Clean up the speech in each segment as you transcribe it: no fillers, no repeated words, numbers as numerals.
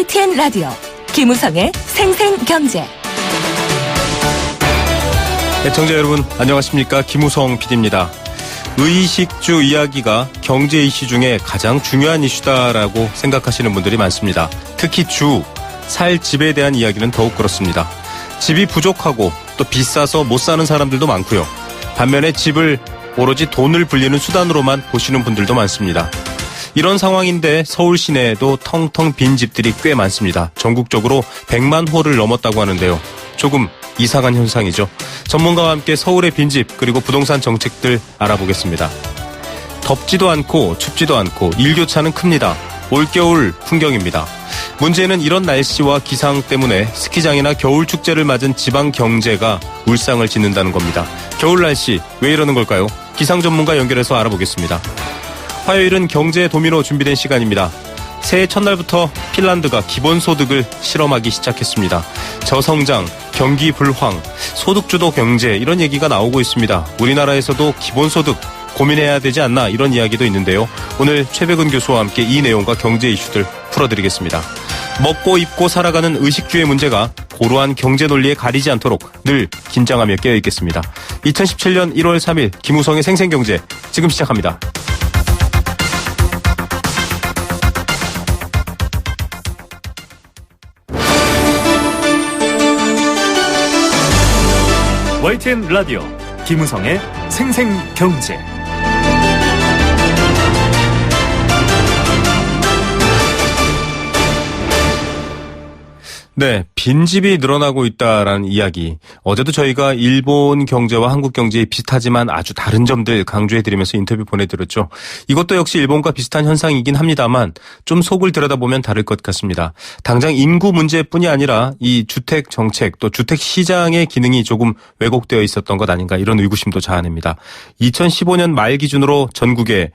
YTN 라디오 김우성의 생생경제. 애청자 여러분 안녕하십니까. 김우성 PD입니다. 의식주 이야기가 경제 이슈 중에 가장 중요한 이슈다라고 생각하시는 분들이 많습니다. 특히 살 집에 대한 이야기는 더욱 그렇습니다. 집이 부족하고 또 비싸서 못 사는 사람들도 많고요. 반면에 집을 오로지 돈을 불리는 수단으로만 보시는 분들도 많습니다. 이런 상황인데 서울 시내에도 텅텅 빈 집들이 꽤 많습니다. 전국적으로 100만 호를 넘었다고 하는데요. 조금 이상한 현상이죠. 전문가와 함께 서울의 빈집 그리고 부동산 정책들 알아보겠습니다. 덥지도 않고 춥지도 않고 일교차는 큽니다. 올겨울 풍경입니다. 문제는 이런 날씨와 기상 때문에 스키장이나 겨울 축제를 맞은 지방 경제가 울상을 짓는다는 겁니다. 겨울 날씨 왜 이러는 걸까요? 기상 전문가 연결해서 알아보겠습니다. 화요일은 경제 도미노 준비된 시간입니다. 새해 첫날부터 핀란드가 기본소득을 실험하기 시작했습니다. 저성장, 경기 불황, 소득주도 경제 이런 얘기가 나오고 있습니다. 우리나라에서도 기본소득 고민해야 되지 않나 이런 이야기도 있는데요. 오늘 최백은 교수와 함께 이 내용과 경제 이슈들 풀어드리겠습니다. 먹고 입고 살아가는 의식주의 문제가 고루한 경제 논리에 가리지 않도록 늘 긴장하며 깨어있겠습니다. 2017년 1월 3일 김우성의 생생경제 지금 시작합니다. YTN 라디오 김우성의 생생경제. 네, 빈집이 늘어나고 있다라는 이야기. 어제도 저희가 일본 경제와 한국 경제에 비슷하지만 아주 다른 점들 강조해드리면서 인터뷰 보내드렸죠. 이것도 역시 일본과 비슷한 현상이긴 합니다만 좀 속을 들여다보면 다를 것 같습니다. 당장 인구 문제뿐이 아니라 이 주택 정책 또 주택 시장의 기능이 조금 왜곡되어 있었던 것 아닌가 이런 의구심도 자아냅니다. 2015년 말 기준으로 전국에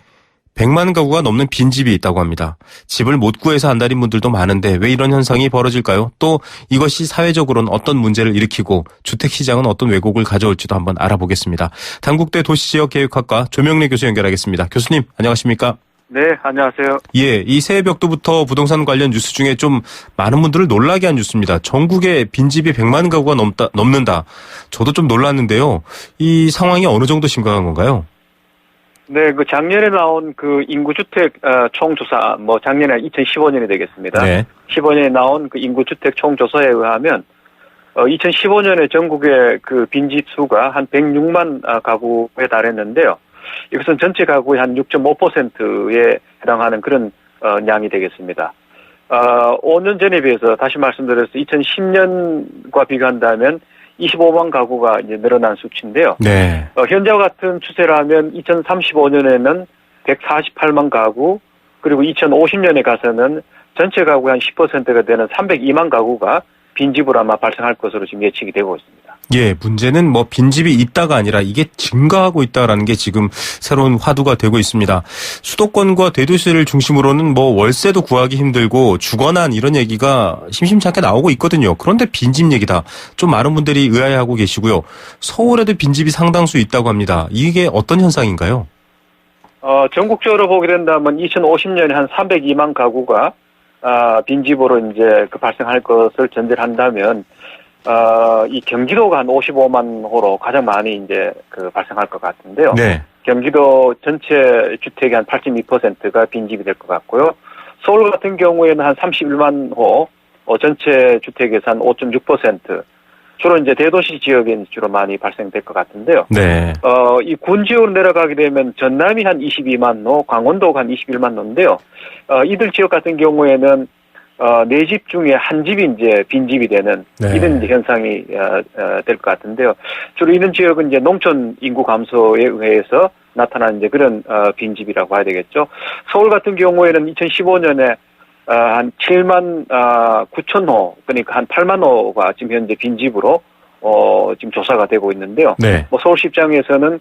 100만 가구가 넘는 빈집이 있다고 합니다. 집을 못 구해서 안달인 분들도 많은데 왜 이런 현상이 벌어질까요? 또 이것이 사회적으로는 어떤 문제를 일으키고 주택시장은 어떤 왜곡을 가져올지도 한번 알아보겠습니다. 단국대 도시지역계획학과 조명래 교수 연결하겠습니다. 교수님 안녕하십니까? 네, 안녕하세요. 예, 이 새해 벽두부터 부동산 관련 뉴스 중에 좀 많은 분들을 놀라게 한 뉴스입니다. 전국에 빈집이 100만 가구가 넘는다. 저도 좀 놀랐는데요. 이 상황이 어느 정도 심각한 건가요? 네, 작년에 나온 인구주택 총조사, 작년에 2015년이 되겠습니다. 네. 15년에 나온 인구주택 총조사에 의하면 2015년에 전국의 빈집 수가 한 106만 가구에 달했는데요. 이것은 전체 가구의 한 6.5%에 해당하는 그런 양이 되겠습니다. 5년 전에 비해서 다시 말씀드려서 2010년과 비교한다면 25만 가구가 이제 늘어난 수치인데요. 네. 현재와 같은 추세라면 2035년에는 148만 가구, 그리고 2050년에 가서는 전체 가구의 한 10%가 되는 302만 가구가 빈집으로 아마 발생할 것으로 지금 예측이 되고 있습니다. 예, 문제는 빈집이 있다가 아니라 이게 증가하고 있다라는 게 지금 새로운 화두가 되고 있습니다. 수도권과 대도시를 중심으로는 월세도 구하기 힘들고 주거난 이런 얘기가 심심찮게 나오고 있거든요. 그런데 빈집 얘기다. 좀 많은 분들이 의아해하고 계시고요. 서울에도 빈집이 상당수 있다고 합니다. 이게 어떤 현상인가요? 전국적으로 보게 된다면 2050년에 한 302만 가구가 빈집으로 이제 발생할 것을 전제를 한다면 이 경기도가 한 55만 호로 가장 많이 이제 발생할 것 같은데요. 네. 경기도 전체 주택의 한 8.2%가 빈집이 될 것 같고요. 서울 같은 경우에는 한 31만 호, 전체 주택에서 한 5.6%. 주로 이제 대도시 지역에 주로 많이 발생될 것 같은데요. 네. 이 군 지역으로 내려가게 되면 전남이 한 22만 호, 강원도가 한 21만 호인데요. 이들 지역 같은 경우에는 네 집 중에 한 집이 이제 빈집이 되는 네. 이런 이제 현상이 될 것 같은데요. 주로 이런 지역은 이제 농촌 인구 감소에 의해서 나타난 이제 그런 빈집이라고 봐야 되겠죠. 서울 같은 경우에는 2015년에 한 7만 9천 호, 그러니까 한 8만 호가 지금 현재 빈집으로 지금 조사가 되고 있는데요. 네. 서울시 입장에서는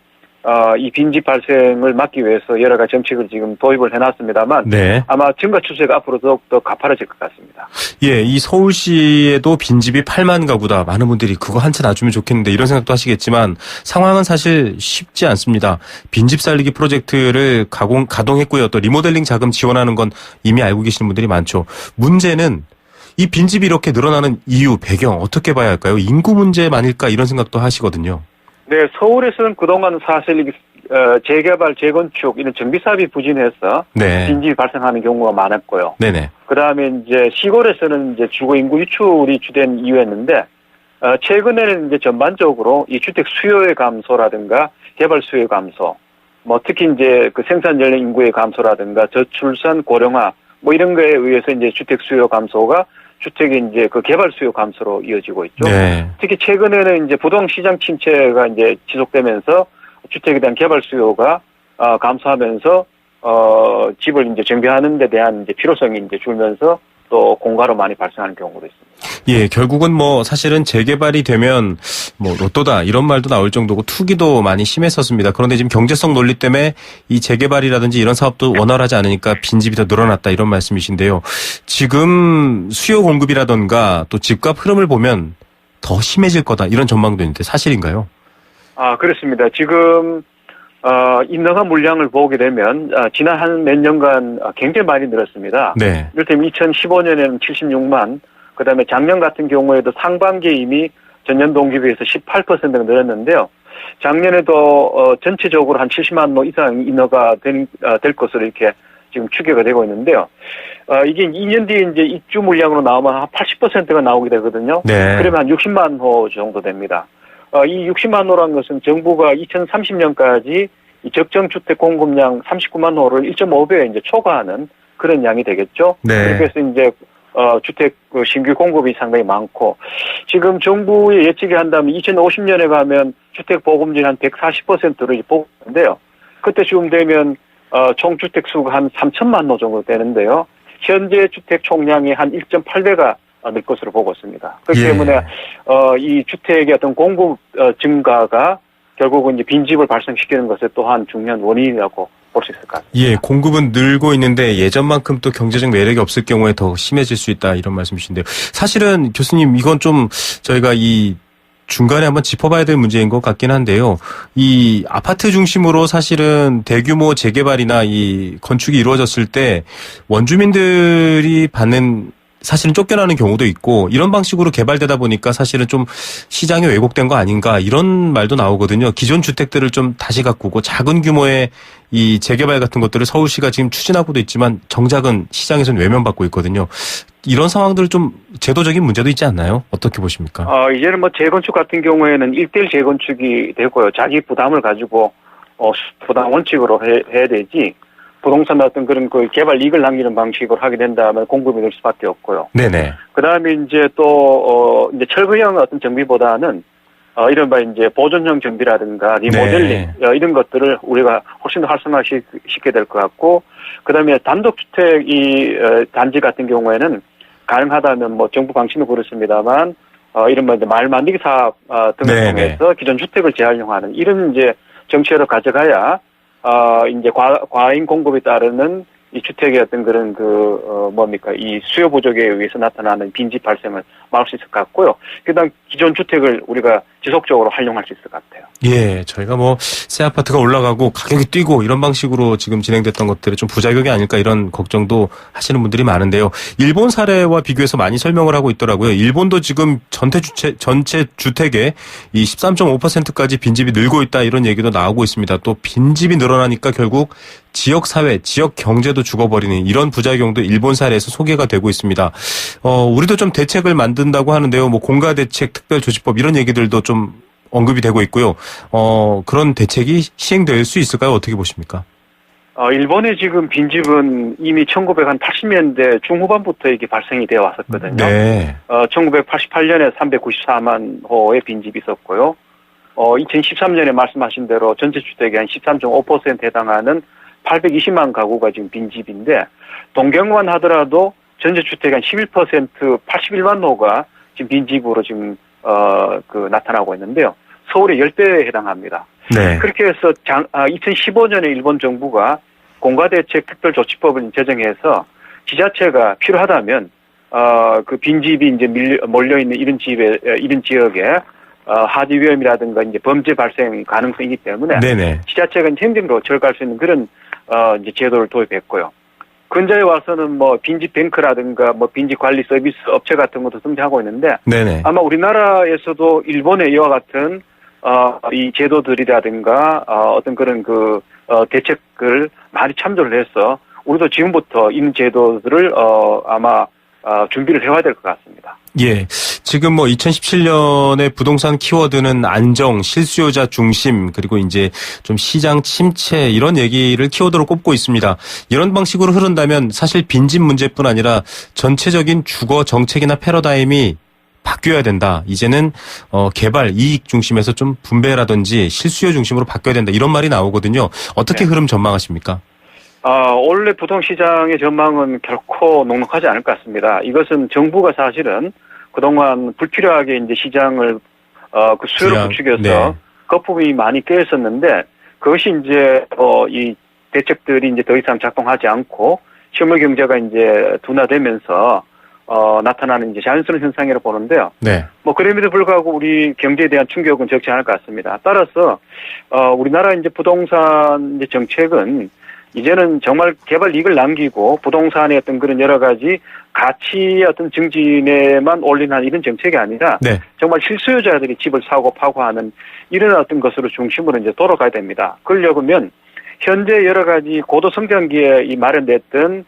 이 빈집 발생을 막기 위해서 여러 가지 정책을 지금 도입을 해놨습니다만 네. 아마 증가 추세가 앞으로 더욱더 가파라질 것 같습니다. 예, 이 서울시에도 빈집이 8만 가구다. 많은 분들이 그거 한 채 놔주면 좋겠는데 이런 생각도 하시겠지만 상황은 사실 쉽지 않습니다. 빈집 살리기 프로젝트를 가동했고요. 또 리모델링 자금 지원하는 건 이미 알고 계시는 분들이 많죠. 문제는 이 빈집이 이렇게 늘어나는 이유, 배경 어떻게 봐야 할까요? 인구 문제만일까 이런 생각도 하시거든요. 네, 서울에서는 그동안 사실 재개발, 재건축 이런 정비 사업이 부진해서 네. 빈집이 발생하는 경우가 많았고요. 네네. 그다음에 이제 시골에서는 이제 주거 인구 유출이 주된 이유였는데 최근에는 이제 전반적으로 이 주택 수요의 감소라든가 개발 수요의 감소, 뭐 특히 이제 그 생산 연령 인구의 감소라든가 저출산 고령화 뭐 이런 거에 의해서 이제 주택 수요 감소가 주택의 이제 그 개발 수요 감소로 이어지고 있죠. 네. 특히 최근에는 이제 부동 시장 침체가 이제 지속되면서 주택에 대한 개발 수요가 감소하면서 집을 이제 정비하는 데 대한 이제 필요성이 이제 줄면서 또 공가로 많이 발생하는 경우도 있습니다. 예, 결국은 뭐 사실은 재개발이 되면 뭐 로또다 이런 말도 나올 정도고 투기도 많이 심했었습니다. 그런데 지금 경제성 논리 때문에 이 재개발이라든지 이런 사업도 원활하지 않으니까 빈집이 더 늘어났다 이런 말씀이신데요. 지금 수요 공급이라든가 또 집값 흐름을 보면 더 심해질 거다 이런 전망도 있는데 사실인가요? 그렇습니다. 지금 인허가 물량을 보게 되면 지난 한 몇 년간 굉장히 많이 늘었습니다. 네. 이를테면 2015년에는 76만, 그다음에 작년 같은 경우에도 상반기에 이미 전년 동기 비해서 18%가 늘었는데요. 작년에도 전체적으로 한 70만 호 이상 인허가 될 것으로 이렇게 지금 추계가 되고 있는데요. 이게 2년 뒤에 이제 입주 물량으로 나오면 한 80%가 나오게 되거든요. 네. 그러면 한 60만 호 정도 됩니다. 이 60만 호라는 것은 정부가 2030년까지 이 적정 주택 공급량 39만 호를 1.5배에 이제 초과하는 그런 양이 되겠죠. 네. 그래서 이제 주택 신규 공급이 상당히 많고 지금 정부의 예측이 한다면 2050년에 가면 주택 보급률 한 140%로 보고있는데요. 그때쯤 되면 총 주택 수가 한 3천만 호 정도 되는데요. 현재 주택 총량이 한 1.8배가 늘 것으로 보고 있습니다. 그렇기 때문에 이 주택의 어떤 공급 증가가 결국은 이제 빈집을 발생시키는 것에 또한 중요한 원인이라고 볼 수 있을 것 같습니다. 예, 공급은 늘고 있는데 예전만큼 또 경제적 매력이 없을 경우에 더 심해질 수 있다 이런 말씀이신데요. 사실은 교수님 이건 좀 저희가 이 중간에 한번 짚어봐야 될 문제인 것 같긴 한데요. 이 아파트 중심으로 사실은 대규모 재개발이나 이 건축이 이루어졌을 때 원주민들이 받는 사실은 쫓겨나는 경우도 있고 이런 방식으로 개발되다 보니까 사실은 좀 시장이 왜곡된 거 아닌가 이런 말도 나오거든요. 기존 주택들을 좀 다시 가꾸고 작은 규모의 이 재개발 같은 것들을 서울시가 지금 추진하고도 있지만 정작은 시장에서는 외면받고 있거든요. 이런 상황들 좀 제도적인 문제도 있지 않나요? 어떻게 보십니까? 이제는 뭐 재건축 같은 경우에는 1대1 재건축이 되고요. 자기 부담을 가지고 부담 원칙으로 해야 되지. 부동산 어떤 그런 그 개발 이익을 남기는 방식으로 하게 된다면 공급이 늘 수밖에 없고요. 네네. 그다음에 이제 또 이제 철거형 어떤 정비보다는 이른바 이제 보존형 정비라든가 리모델링 이런 것들을 우리가 훨씬 더 활성화시키게 될 것 같고, 그다음에 단독주택 이 단지 같은 경우에는 가능하다면 뭐 정부 방침은 그렇습니다만 이른바 이제 마을 만들기 사업 등을 통해서 기존 주택을 재활용하는 이런 이제 정책을 가져가야 이제 과잉 공급에 따르는 이 주택의 어떤 그런 이 수요 부족에 의해서 나타나는 빈집 발생을 막을 수 있을 것 같고요. 그다음 기존 주택을 우리가 지속적으로 활용할 수 있을 것 같아요. 예, 저희가 뭐 새 아파트가 올라가고 가격이 뛰고 이런 방식으로 지금 진행됐던 것들이 좀 부작용이 아닐까 이런 걱정도 하시는 분들이 많은데요. 일본 사례와 비교해서 많이 설명을 하고 있더라고요. 일본도 지금 전체 주택의 이 13.5%까지 빈집이 늘고 있다 이런 얘기도 나오고 있습니다. 또 빈집이 늘어나니까 결국 지역 사회, 지역 경제도 죽어버리는 이런 부작용도 일본 사례에서 소개가 되고 있습니다. 우리도 좀 대책을 만든다고 하는데요. 뭐 공가 대책, 특별 조치법 이런 얘기들도 좀 언급이 되고 있고요. 그런 대책이 시행될 수 있을까요? 어떻게 보십니까? 일본의 지금 빈집은 이미 1980년대 중후반부터 이게 발생이 되어 왔었거든요. 네. 1988년에 394만 호의 빈집이 있었고요. 2013년에 말씀하신 대로 전체 주택의 한 13.5%에 해당하는 820만 가구가 지금 빈집인데, 동경만 하더라도 전체 주택의 한 11% 81만 호가 지금 빈집으로 지금 나타나고 있는데요. 서울의 10배에 해당합니다. 네. 그렇게 해서 2015년에 일본 정부가 공가대책 특별조치법을 제정해서 지자체가 필요하다면 그 빈집이 이제 몰려 있는 이런 지역에 하지 위험이라든가 이제 범죄 발생 가능성이기 때문에 네네. 지자체가 행정으로 절감할 수 있는 그런 이제 제도를 도입했고요. 근자에 와서는 뭐 빈집뱅크라든가 뭐 빈집관리 서비스 업체 같은 것도 등장하고 있는데 네네. 아마 우리나라에서도 일본의 이와 같은 이 제도들이라든가 어떤 그런 대책을 많이 참조를 해서 우리도 지금부터 이런 제도들을 아마 준비를 해와야 될 것 같습니다. 예. 지금 뭐 2017년의 부동산 키워드는 안정, 실수요자 중심, 그리고 이제 좀 시장 침체 이런 얘기를 키워드로 꼽고 있습니다. 이런 방식으로 흐른다면 사실 빈집 문제뿐 아니라 전체적인 주거 정책이나 패러다임이 바뀌어야 된다. 이제는 개발, 이익 중심에서 좀 분배라든지 실수요 중심으로 바뀌어야 된다. 이런 말이 나오거든요. 어떻게 흐름 전망하십니까? 원래 부동시장의 전망은 결코 녹록하지 않을 것 같습니다. 이것은 정부가 사실은 그동안 불필요하게 이제 시장을, 그 수요를 부추겨서 네. 거품이 많이 껴 있었는데 그것이 이제, 이 대책들이 이제 더 이상 작동하지 않고 실물 경제가 이제 둔화되면서, 나타나는 이제 자연스러운 현상이라고 보는데요. 네. 뭐, 그럼에도 불구하고 우리 경제에 대한 충격은 적지 않을 것 같습니다. 따라서, 우리나라 이제 부동산 이제 정책은 이제는 정말 개발 이익을 남기고 부동산의 어떤 그런 여러 가지 가치의 어떤 증진에만 올인한 이런 정책이 아니라 네. 정말 실수요자들이 집을 사고 파고 하는 이런 어떤 것으로 중심으로 이제 돌아가야 됩니다. 그러려면 현재 여러 가지 고도 성장기에 이 마련됐던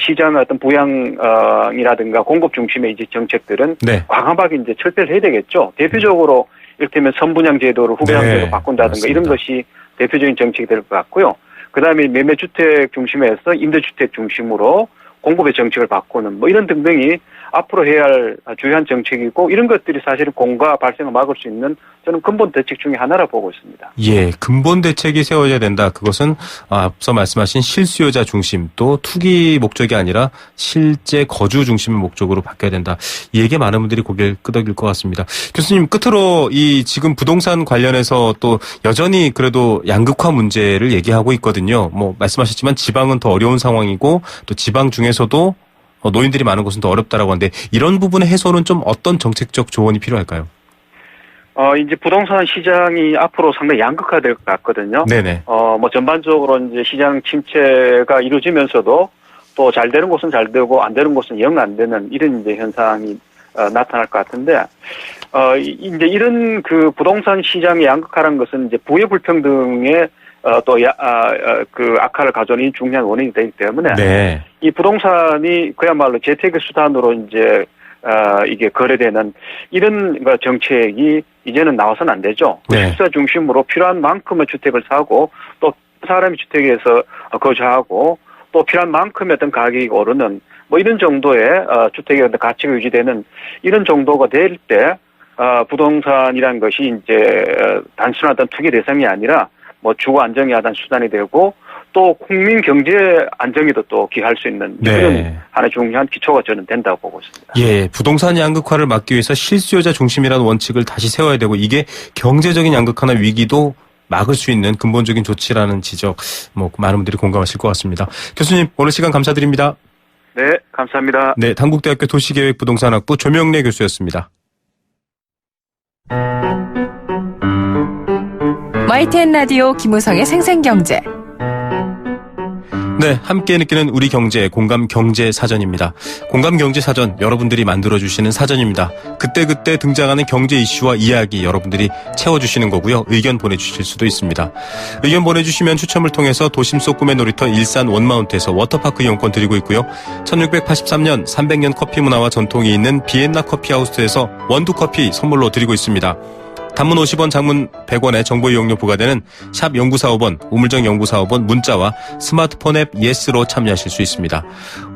시장의 어떤 부양이라든가 공급 중심의 이제 정책들은 네. 과감하게 이제 철폐를 해야 되겠죠. 대표적으로 이를테면 선분양 제도를 후분양 네. 제도로 바꾼다든가 맞습니다. 이런 것이 대표적인 정책이 될 것 같고요. 그다음에 매매주택 중심에서 임대주택 중심으로 공급의 정책을 바꾸는 뭐 이런 등등이 앞으로 해야 할 주요한 정책이고 이런 것들이 사실은 공가 발생을 막을 수 있는 저는 근본 대책 중에 하나라 보고 있습니다. 예, 근본 대책이 세워져야 된다. 그것은 앞서 말씀하신 실수요자 중심 또 투기 목적이 아니라 실제 거주 중심의 목적으로 바뀌어야 된다. 이 얘기에 많은 분들이 고개를 끄덕일 것 같습니다. 교수님 끝으로 이 지금 부동산 관련해서 또 여전히 그래도 양극화 문제를 얘기하고 있거든요. 뭐 말씀하셨지만 지방은 더 어려운 상황이고 또 지방 중에서도 노인들이 많은 곳은 더 어렵다라고 하는데 이런 부분의 해소는 좀 어떤 정책적 조언이 필요할까요? 이제 부동산 시장이 앞으로 상당히 양극화될 것 같거든요. 네네. 뭐 전반적으로 이제 시장 침체가 이루어지면서도 또 잘 되는 곳은 잘 되고 안 되는 곳은 영 안 되는 이런 이제 현상이 나타날 것 같은데, 이제 이런 그 부동산 시장의 양극화라는 것은 이제 부의 불평등에 그 악화를 가져오는 중요한 원인이 되기 때문에 네. 이 부동산이 그야말로 재테크 수단으로 이제 이게 거래되는 이런 정책이 이제는 나와서는 안 되죠. 네. 실사 중심으로 필요한 만큼의 주택을 사고 또 사람이 주택에서 거주하고 또 필요한 만큼의 어떤 가격이 오르는 뭐 이런 정도의 주택의 어떤 가치가 유지되는 이런 정도가 될 때 부동산이라는 것이 이제 단순한 어떤 투기 대상이 아니라 뭐 주거 안정의 하나의 수단이 되고 또 국민 경제 안정에도 또 기할 수 있는 그런 네. 하나의 중요한 기초가 저는 된다고 보고 있습니다. 예, 부동산 양극화를 막기 위해서 실수요자 중심이라는 원칙을 다시 세워야 되고 이게 경제적인 양극화나 위기도 막을 수 있는 근본적인 조치라는 지적, 뭐 많은 분들이 공감하실 것 같습니다. 교수님 오늘 시간 감사드립니다. 네, 감사합니다. 네, 단국대학교 도시계획부동산학부 조명래 교수였습니다. YTN 라디오 김우성의 생생경제. 네, 함께 느끼는 우리 경제 공감 경제 사전입니다. 공감 경제 사전 여러분들이 만들어주시는 사전입니다. 그때그때 등장하는 경제 이슈와 이야기 여러분들이 채워주시는 거고요. 의견 보내주실 수도 있습니다. 의견 보내주시면 추첨을 통해서 도심 속 꿈의 놀이터 일산 원마운트에서 워터파크 이용권 드리고 있고요. 1683년 300년 커피 문화와 전통이 있는 비엔나 커피하우스에서 원두커피 선물로 드리고 있습니다. 단문 50원, 장문 100원의 정보 이용료 부과되는 샵 0945번, 우물정 0945번 문자와 스마트폰 앱 예스로 참여하실 수 있습니다.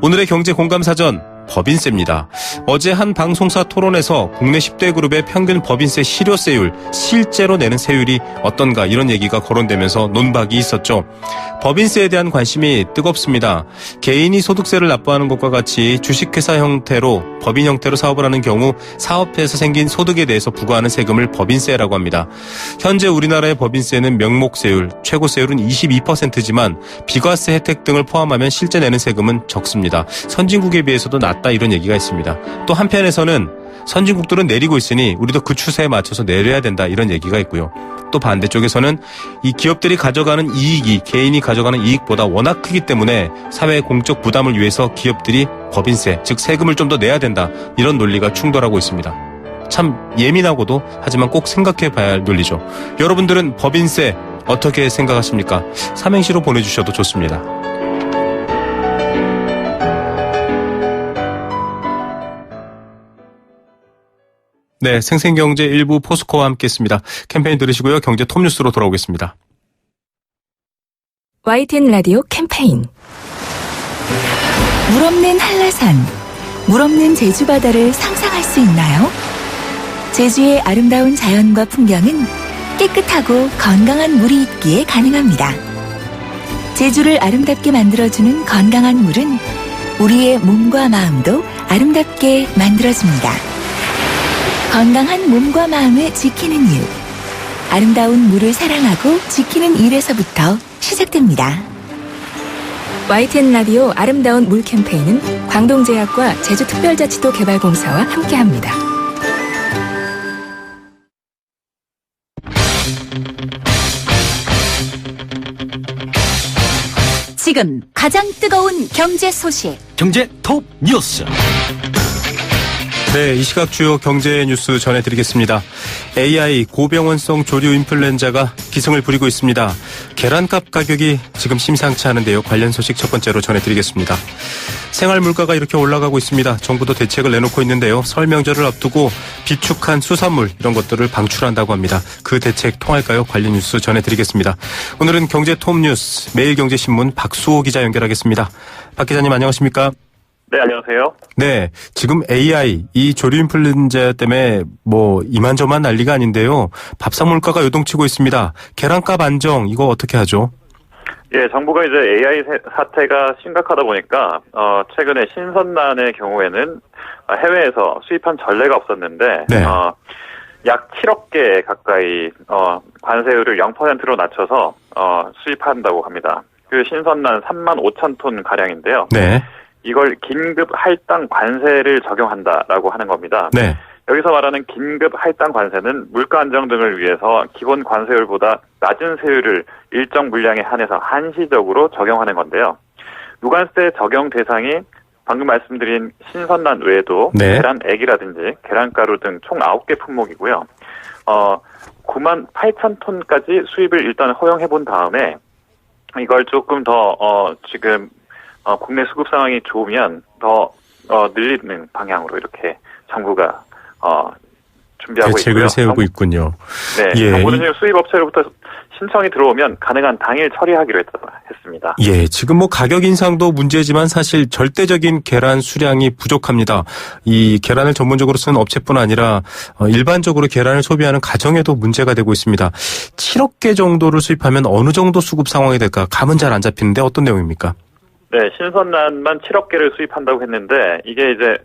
오늘의 경제 공감사전 법인세입니다. 어제 한 방송사 토론에서 국내 10대 그룹의 평균 법인세 실효세율, 실제로 내는 세율이 어떤가 이런 얘기가 거론되면서 논박이 있었죠. 법인세에 대한 관심이 뜨겁습니다. 개인이 소득세를 납부하는 것과 같이 주식회사 형태로 법인 형태로 사업을 하는 경우 사업에서 생긴 소득에 대해서 부과하는 세금을 법인세라고 합니다. 현재 우리나라의 법인세는 명목세율, 최고세율은 22%지만 비과세 혜택 등을 포함하면 실제 내는 세금은 적습니다. 선진국에 비해서도 낮다 이런 얘기가 있습니다. 또 한편에서는 선진국들은 내리고 있으니 우리도 그 추세에 맞춰서 내려야 된다 이런 얘기가 있고요. 또 반대쪽에서는 이 기업들이 가져가는 이익이 개인이 가져가는 이익보다 워낙 크기 때문에 사회 공적 부담을 위해서 기업들이 법인세, 즉 세금을 좀 더 내야 된다 이런 논리가 충돌하고 있습니다. 참 예민하고도 하지만 꼭 생각해 봐야 할 논리죠. 여러분들은 법인세 어떻게 생각하십니까? 삼행시로 보내주셔도 좋습니다. 네, 생생경제 일부 포스코와 함께했습니다. 캠페인 들으시고요. 경제 톱뉴스로 돌아오겠습니다. YTN 라디오 캠페인. 물 없는 한라산, 물 없는 제주 바다를 상상할 수 있나요? 제주의 아름다운 자연과 풍경은 깨끗하고 건강한 물이 있기에 가능합니다. 제주를 아름답게 만들어주는 건강한 물은 우리의 몸과 마음도 아름답게 만들어줍니다. 건강한 몸과 마음을 지키는 일. 아름다운 물을 사랑하고 지키는 일에서부터 시작됩니다. YTN 라디오 아름다운 물 캠페인은 광동제약과 제주특별자치도 개발공사와 함께합니다. 지금 가장 뜨거운 경제 소식. 경제 톱 뉴스. 네, 이 시각 주요 경제 뉴스 전해드리겠습니다. AI 고병원성 조류 인플루엔자가 기승을 부리고 있습니다. 계란값 가격이 지금 심상치 않은데요. 관련 소식 첫 번째로 전해드리겠습니다. 생활 물가가 이렇게 올라가고 있습니다. 정부도 대책을 내놓고 있는데요. 설 명절을 앞두고 비축한 수산물 이런 것들을 방출한다고 합니다. 그 대책 통할까요? 관련 뉴스 전해드리겠습니다. 오늘은 경제 톱 뉴스 매일경제신문 박수호 기자 연결하겠습니다. 박 기자님 안녕하십니까? 네, 안녕하세요. 네, 지금 AI, 이 조류 인플루엔자 때문에 이만저만 난리가 아닌데요. 밥상 물가가 요동치고 있습니다. 계란값 안정, 이거 어떻게 하죠? 예, 정부가 이제 AI 사태가 심각하다 보니까, 최근에 신선란의 경우에는 해외에서 수입한 전례가 없었는데, 네. 약 7억 개 가까이, 관세율을 0%로 낮춰서, 수입한다고 합니다. 그 신선란 3만 5천 톤 가량인데요. 네. 이걸 긴급 할당 관세를 적용한다라고 하는 겁니다. 네. 여기서 말하는 긴급 할당 관세는 물가 안정 등을 위해서 기본 관세율보다 낮은 세율을 일정 물량에 한해서 한시적으로 적용하는 건데요. 무관세 적용 대상이 방금 말씀드린 신선란 외에도 네. 계란액이라든지 계란가루 등 총 9개 품목이고요. 9만 8천 톤까지 수입을 일단 허용해 본 다음에 이걸 조금 더 지금 국내 수급 상황이 좋으면 더 늘리는 방향으로 이렇게 정부가 준비하고 대책을 있고요. 세우고 있군요. 네, 예. 정부는 지금 수입업체로부터 신청이 들어오면 가능한 당일 처리하기로 했습니다. 예, 지금 가격 인상도 문제지만 사실 절대적인 계란 수량이 부족합니다. 이 계란을 전문적으로 쓰는 업체뿐 아니라 일반적으로 계란을 소비하는 가정에도 문제가 되고 있습니다. 7억 개 정도를 수입하면 어느 정도 수급 상황이 될까? 감은 잘 안 잡히는데 어떤 내용입니까? 네, 신선란만 7억 개를 수입한다고 했는데 이게 이제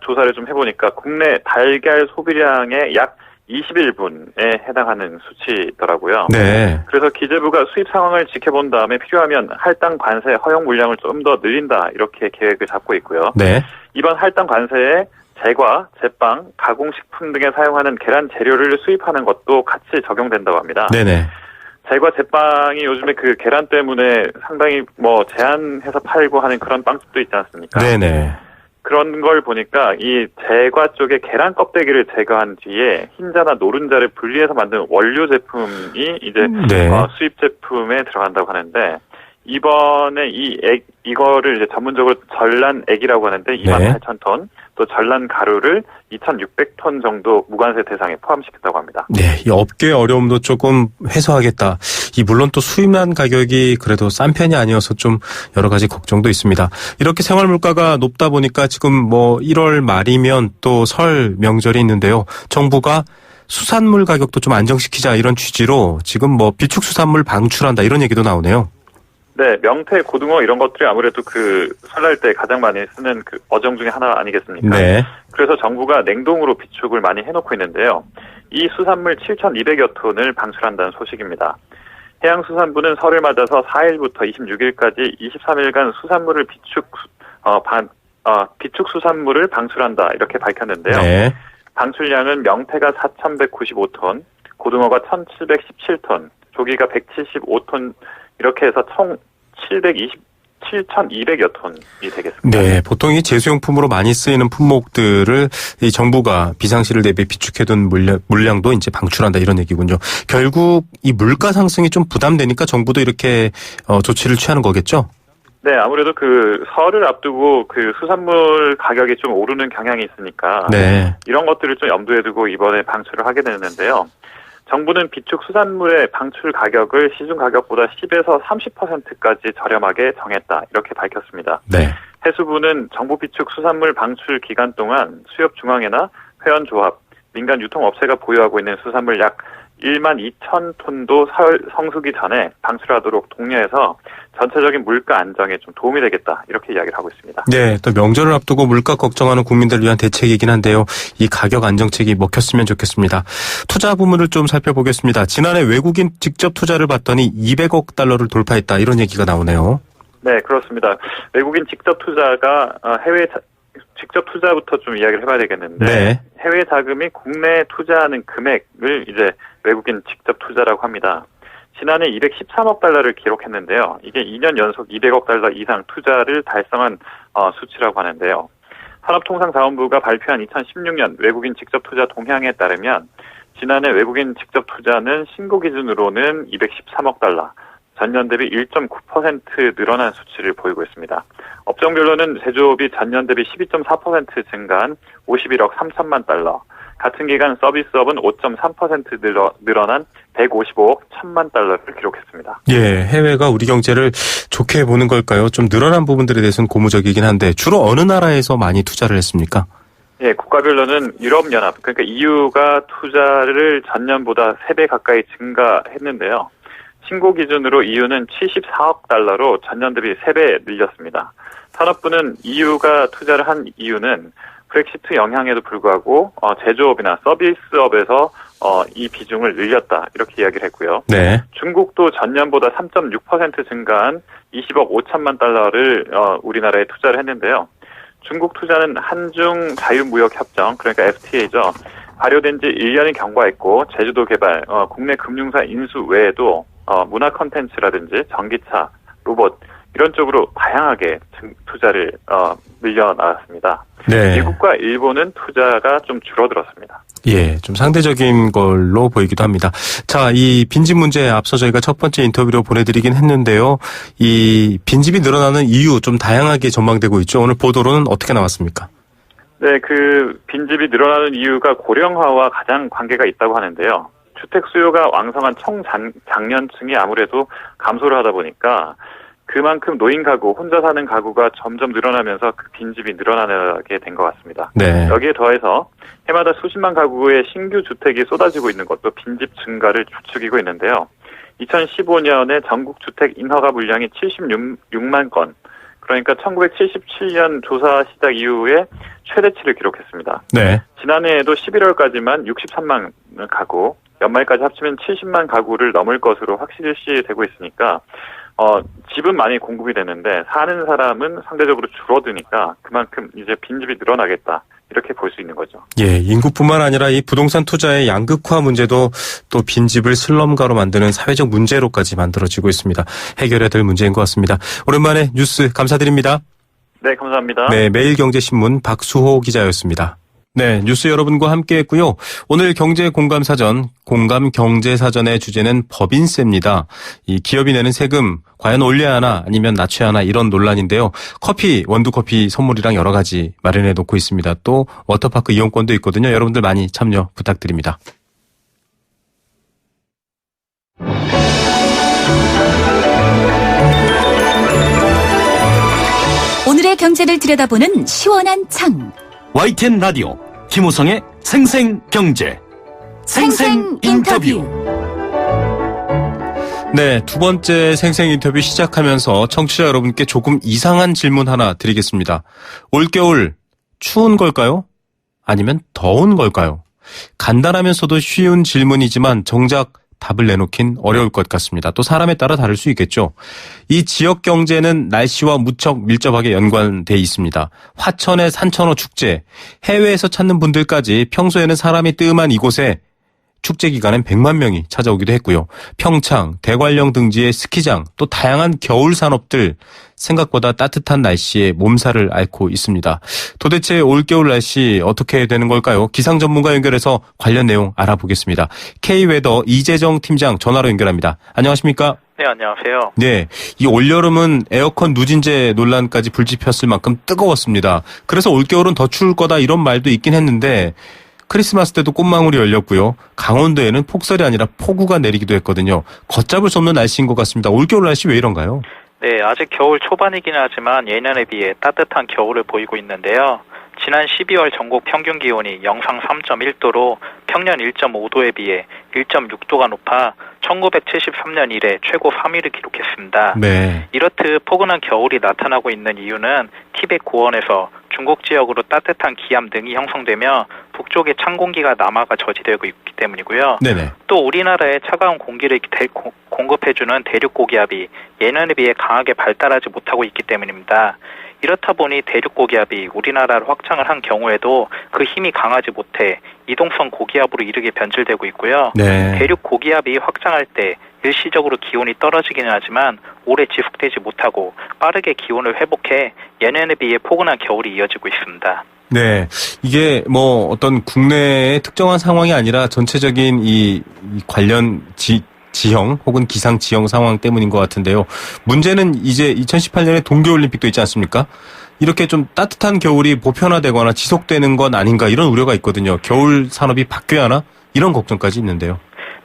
조사를 좀 해보니까 국내 달걀 소비량의 약 21분에 해당하는 수치더라고요. 네. 그래서 기재부가 수입 상황을 지켜본 다음에 필요하면 할당 관세 허용 물량을 좀 더 늘린다 이렇게 계획을 잡고 있고요. 네. 이번 할당 관세에 제과, 제빵, 가공식품 등에 사용하는 계란 재료를 수입하는 것도 같이 적용된다고 합니다. 네네. 제과 제빵이 요즘에 그 계란 때문에 상당히 제한해서 팔고 하는 그런 빵집도 있지 않습니까? 네네. 그런 걸 보니까 이 제과 쪽에 계란 껍데기를 제거한 뒤에 흰자나 노른자를 분리해서 만든 원료 제품이 이제 네. 수입 제품에 들어간다고 하는데 이번에 이거를 이제 전문적으로 전란액이라고 하는데 28,000톤, 또 전란 가루를 2,600톤 정도 무관세 대상에 포함시켰다고 합니다. 네, 이 업계의 어려움도 조금 해소하겠다. 물론 또 수입란 가격이 그래도 싼 편이 아니어서 좀 여러 가지 걱정도 있습니다. 이렇게 생활 물가가 높다 보니까 지금 1월 말이면 또 설 명절이 있는데요. 정부가 수산물 가격도 좀 안정시키자 이런 취지로 지금 비축 수산물 방출한다 이런 얘기도 나오네요. 네, 명태, 고등어 이런 것들이 아무래도 그 설날 때 가장 많이 쓰는 그 어종 중에 하나 아니겠습니까? 네. 그래서 정부가 냉동으로 비축을 많이 해놓고 있는데요. 이 수산물 7,200여 톤을 방출한다는 소식입니다. 해양수산부는 설을 맞아서 4일부터 26일까지 23일간 수산물을 비축 수산물을 방출한다 이렇게 밝혔는데요. 네. 방출량은 명태가 4,195톤, 고등어가 1,717톤, 조기가 175톤 이렇게 해서 총 7,200여 톤이 되겠습니다. 네, 보통 이 제수용품으로 많이 쓰이는 품목들을 이 정부가 비상시를 대비해 비축해둔 물량도 이제 방출한다 이런 얘기군요. 결국 이 물가 상승이 좀 부담되니까 정부도 이렇게 조치를 취하는 거겠죠? 네, 아무래도 그 설을 앞두고 그 수산물 가격이 좀 오르는 경향이 있으니까 네. 이런 것들을 좀 염두에 두고 이번에 방출을 하게 됐는데요. 정부는 비축 수산물의 방출 가격을 시중 가격보다 10에서 30%까지 저렴하게 정했다. 이렇게 밝혔습니다. 네. 해수부는 정부 비축 수산물 방출 기간 동안 수협중앙회나 회원조합, 민간 유통업체가 보유하고 있는 수산물 약 1만 2천 톤도 성수기 전에 방출하도록 독려해서 전체적인 물가 안정에 좀 도움이 되겠다. 이렇게 이야기를 하고 있습니다. 네, 또 명절을 앞두고 물가 걱정하는 국민들을 위한 대책이긴 한데요. 이 가격 안정책이 먹혔으면 좋겠습니다. 투자 부문을 좀 살펴보겠습니다. 지난해 외국인 직접 투자를 봤더니 200억 달러를 돌파했다. 이런 얘기가 나오네요. 네, 그렇습니다. 외국인 직접 투자가 해외 직접 투자부터 좀 이야기를 해봐야 되겠는데 네. 해외 자금이 국내에 투자하는 금액을 이제 외국인 직접 투자라고 합니다. 지난해 213억 달러를 기록했는데요. 이게 2년 연속 200억 달러 이상 투자를 달성한 수치라고 하는데요. 산업통상자원부가 발표한 2016년 외국인 직접 투자 동향에 따르면 지난해 외국인 직접 투자는 신고 기준으로는 213억 달러, 전년 대비 1.9% 늘어난 수치를 보이고 있습니다. 업종별로는 제조업이 전년 대비 12.4% 증가한 51억 3천만 달러, 같은 기간 서비스업은 5.3% 늘어난 155억 1천만 달러를 기록했습니다. 예, 해외가 우리 경제를 좋게 보는 걸까요? 좀 늘어난 부분들에 대해서는 고무적이긴 한데 주로 어느 나라에서 많이 투자를 했습니까? 예, 국가별로는 유럽연합, 그러니까 EU가 투자를 전년보다 3배 가까이 증가했는데요. 신고 기준으로 EU는 74억 달러로 전년 대비 3배 늘렸습니다. 산업부는 EU가 투자를 한 이유는 브렉시트 영향에도 불구하고 제조업이나 서비스업에서 이 비중을 늘렸다 이렇게 이야기를 했고요. 네. 중국도 전년보다 3.6% 증가한 20억 5천만 달러를 우리나라에 투자를 했는데요. 중국 투자는 한중 자유무역협정 그러니까 FTA죠. 발효된 지 1년이 경과했고 제주도 개발, 국내 금융사 인수 외에도 문화 콘텐츠라든지 전기차, 로봇 이런 쪽으로 다양하게 투자를 늘려나갔습니다. 네. 미국과 일본은 투자가 좀 줄어들었습니다. 예, 좀 상대적인 걸로 보이기도 합니다. 자, 이 빈집 문제에 앞서 저희가 첫 번째 인터뷰로 보내드리긴 했는데요. 이 빈집이 늘어나는 이유 좀 다양하게 전망되고 있죠. 오늘 보도로는 어떻게 나왔습니까? 네, 그 빈집이 늘어나는 이유가 고령화와 가장 관계가 있다고 하는데요. 주택 수요가 왕성한 청장년층이 아무래도 감소를 하다 보니까 그만큼 노인 가구, 혼자 사는 가구가 점점 늘어나면서 그 빈집이 늘어나게 된 것 같습니다. 네. 여기에 더해서 해마다 수십만 가구의 신규 주택이 쏟아지고 있는 것도 빈집 증가를 부추기고 있는데요. 2015년에 전국 주택 인허가 물량이 76만 건, 그러니까 1977년 조사 시작 이후에 최대치를 기록했습니다. 네. 지난해에도 11월까지만 63만 가구, 연말까지 합치면 70만 가구를 넘을 것으로 확실시 되고 있으니까 집은 많이 공급이 되는데 사는 사람은 상대적으로 줄어드니까 그만큼 이제 빈집이 늘어나겠다. 이렇게 볼 수 있는 거죠. 예, 인구뿐만 아니라 이 부동산 투자의 양극화 문제도 또 빈집을 슬럼가로 만드는 사회적 문제로까지 만들어지고 있습니다. 해결해야 될 문제인 것 같습니다. 오랜만에 뉴스 감사드립니다. 네, 감사합니다. 네, 매일경제신문 박수호 기자였습니다. 네, 뉴스 여러분과 함께했고요. 오늘 경제공감사전, 공감경제사전의 주제는 법인세입니다. 이 기업이 내는 세금 과연 올려야 하나 아니면 낮춰야 하나 이런 논란인데요. 커피, 원두커피 선물이랑 여러 가지 마련해 놓고 있습니다. 또 워터파크 이용권도 있거든요. 여러분들 많이 참여 부탁드립니다. 오늘의 경제를 들여다보는 시원한 창. YTN 라디오 김우성의 생생경제 생생인터뷰. 네, 두 번째 생생 인터뷰 시작하면서 청취자 여러분께 조금 이상한 질문 하나 드리겠습니다. 올겨울 추운 걸까요? 아니면 더운 걸까요? 간단하면서도 쉬운 질문이지만 정작 답을 내놓긴 어려울 것 같습니다. 또 사람에 따라 다를 수 있겠죠. 이 지역 경제는 날씨와 무척 밀접하게 연관돼 있습니다. 화천의 산천어 축제, 해외에서 찾는 분들까지 평소에는 사람이 뜸한 이곳에 축제 기간엔 100만 명이 찾아오기도 했고요. 평창, 대관령 등지의 스키장, 또 다양한 겨울 산업들 생각보다 따뜻한 날씨에 몸살을 앓고 있습니다. 도대체 올겨울 날씨 어떻게 되는 걸까요? 기상 전문가 연결해서 관련 내용 알아보겠습니다. K웨더 이재정 팀장 전화로 연결합니다. 안녕하십니까? 네, 안녕하세요. 네, 이 올여름은 에어컨 누진제 논란까지 불지폈을 만큼 뜨거웠습니다. 그래서 올겨울은 더 추울 거다 이런 말도 있긴 했는데 크리스마스 때도 꽃망울이 열렸고요. 강원도에는 폭설이 아니라 폭우가 내리기도 했거든요. 걷잡을 수 없는 날씨인 것 같습니다. 올겨울 날씨 왜 이런가요? 네, 아직 겨울 초반이긴 하지만 예년에 비해 따뜻한 겨울을 보이고 있는데요. 지난 12월 전국 평균 기온이 영상 3.1도로 평년 1.5도에 비해 1.6도가 높아 1973년 이래 최고 3위를 기록했습니다. 네. 이렇듯 포근한 겨울이 나타나고 있는 이유는 티벳 고원에서 중국 지역으로 따뜻한 기압 등이 형성되며 북쪽에 찬 공기가 남하가 저지되고 있기 때문이고요. 네네. 또 우리나라에 차가운 공기를 공급해주는 대륙 고기압이 예년에 비해 강하게 발달하지 못하고 있기 때문입니다. 이렇다 보니 대륙 고기압이 우리나라를 확장을 한 경우에도 그 힘이 강하지 못해 이동성 고기압으로 이르게 변질되고 있고요. 네. 대륙 고기압이 확장할 때 일시적으로 기온이 떨어지기는 하지만 오래 지속되지 못하고 빠르게 기온을 회복해 예년에 비해 포근한 겨울이 이어지고 있습니다. 네. 이게 뭐 어떤 국내의 특정한 상황이 아니라 전체적인 이 관련 지형 혹은 기상 지형 상황 때문인 것 같은데요. 문제는 이제 2018년에 동계올림픽도 있지 않습니까? 이렇게 좀 따뜻한 겨울이 보편화되거나 지속되는 건 아닌가 이런 우려가 있거든요. 겨울 산업이 바뀌어야 하나? 이런 걱정까지 있는데요.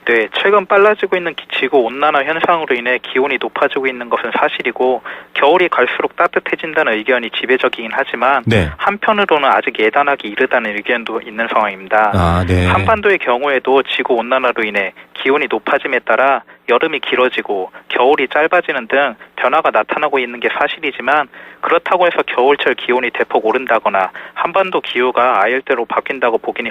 네, 최근 빨라지고 있는 지구온난화 현상으로 인해 기온이 높아지고 있는 것은 사실이고 겨울이 갈수록 따뜻해진다는 의견이 지배적이긴 하지만 네. 한편으로는 아직 예단하기 이르다는 의견도 있는 상황입니다. 아, 네. 한반도의 경우에도 지구온난화로 인해 기온이 높아짐에 따라 여름이 길어지고 겨울이 짧아지는 등 변화가 나타나고 있는 게 사실이지만 그렇다고 해서 겨울철 기온이 대폭 오른다거나 한반도 기후가 아열대로 바뀐다고 보기는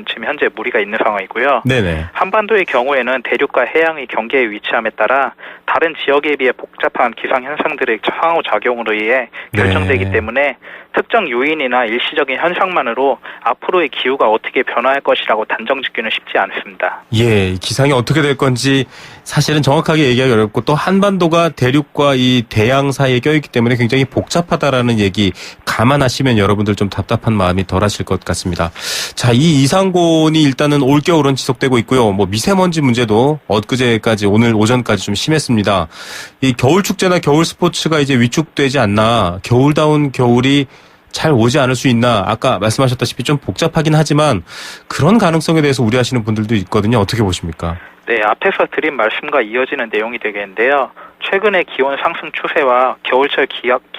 지금 현재 무리가 있는 상황이고요. 네네. 한반도의 경우에는 대륙과 해양의 경계에 위치함에 따라 다른 지역에 비해 복잡한 기상 현상들의 상호작용으로 의해 결정되기 네. 때문에 특정 요인이나 일시적인 현상만으로 앞으로의 기후가 어떻게 변화할 것이라고 단정짓기는 쉽지 않습니다. 예, 기상이 어떻게 될 건지 사실은 정확하게 얘기하기 어렵고 또 한반도가 대륙과 이 대양 사이에 껴있기 때문에 굉장히 복잡하다라는 얘기 감안하시면 여러분들 좀 답답한 마음이 덜하실 것 같습니다. 자, 이 이상고온이 일단은 올겨울은 지속되고 있고요. 뭐 미세먼지 문제도 엊그제까지 오늘 오전까지 좀 심했습니다. 이 겨울 축제나 겨울 스포츠가 이제 위축되지 않나, 겨울다운 겨울이 잘 오지 않을 수 있나. 아까 말씀하셨다시피 좀 복잡하긴 하지만 그런 가능성에 대해서 우려하시는 분들도 있거든요. 어떻게 보십니까? 네, 앞에서 드린 말씀과 이어지는 내용이 되겠는데요. 최근의 기온 상승 추세와 겨울철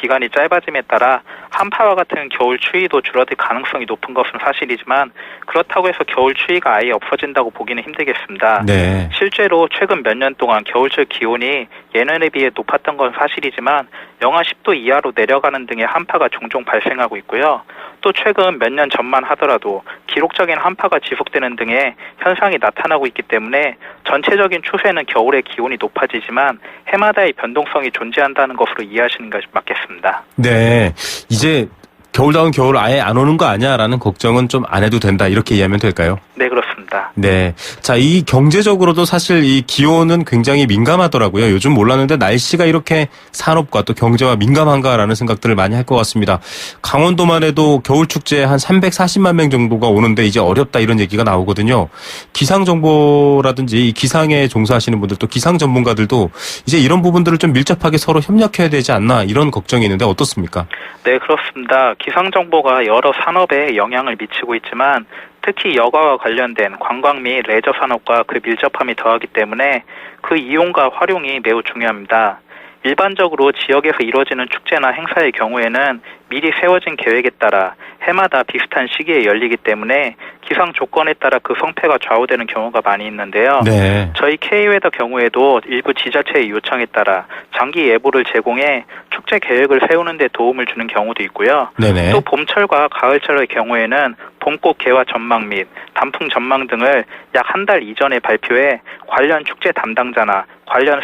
기간이 짧아짐에 따라 한파와 같은 겨울 추위도 줄어들 가능성이 높은 것은 사실이지만 그렇다고 해서 겨울 추위가 아예 없어진다고 보기는 힘들겠습니다. 네. 실제로 최근 몇 년 동안 겨울철 기온이 예년에 비해 높았던 건 사실이지만 영하 10도 이하로 내려가는 등의 한파가 종종 발생하고 있고요. 또 최근 몇 년 전만 하더라도 기록적인 한파가 지속되는 등의 현상이 나타나고 있기 때문에 전체적인 추세는 겨울에 기온이 높아지지만 해마다의 변동성이 존재한다는 것으로 이해하시는 것이 맞겠습니다. 네. 이제 겨울다운 겨울 아예 안 오는 거 아니야라는 걱정은 좀 안 해도 된다. 이렇게 이해하면 될까요? 네, 그렇습니다. 네. 자, 이 경제적으로도 사실 이 기온은 굉장히 민감하더라고요. 요즘 몰랐는데 날씨가 이렇게 산업과 또 경제와 민감한가라는 생각들을 많이 할 것 같습니다. 강원도만 해도 겨울축제에 한 340만 명 정도가 오는데 이제 어렵다 이런 얘기가 나오거든요. 기상정보라든지 이 기상에 종사하시는 분들 또 기상 전문가들도 이제 이런 부분들을 좀 밀접하게 서로 협력해야 되지 않나 이런 걱정이 있는데 어떻습니까? 네, 그렇습니다. 기상정보가 여러 산업에 영향을 미치고 있지만 특히 여가와 관련된 관광 및 레저 산업과 그 밀접함이 더하기 때문에 그 이용과 활용이 매우 중요합니다. 일반적으로 지역에서 이루어지는 축제나 행사의 경우에는 미리 세워진 계획에 따라 해마다 비슷한 시기에 열리기 때문에 기상 조건에 따라 그 성패가 좌우되는 경우가 많이 있는데요. 네. 저희 K웨더 경우에도 일부 지자체의 요청에 따라 장기 예보를 제공해 축제 계획을 세우는 데 도움을 주는 경우도 있고요. 네네. 또 봄철과 가을철의 경우에는 봄꽃 개화 전망 및 단풍 전망 등을 약 한 달 이전에 발표해 관련 축제 담당자나 관련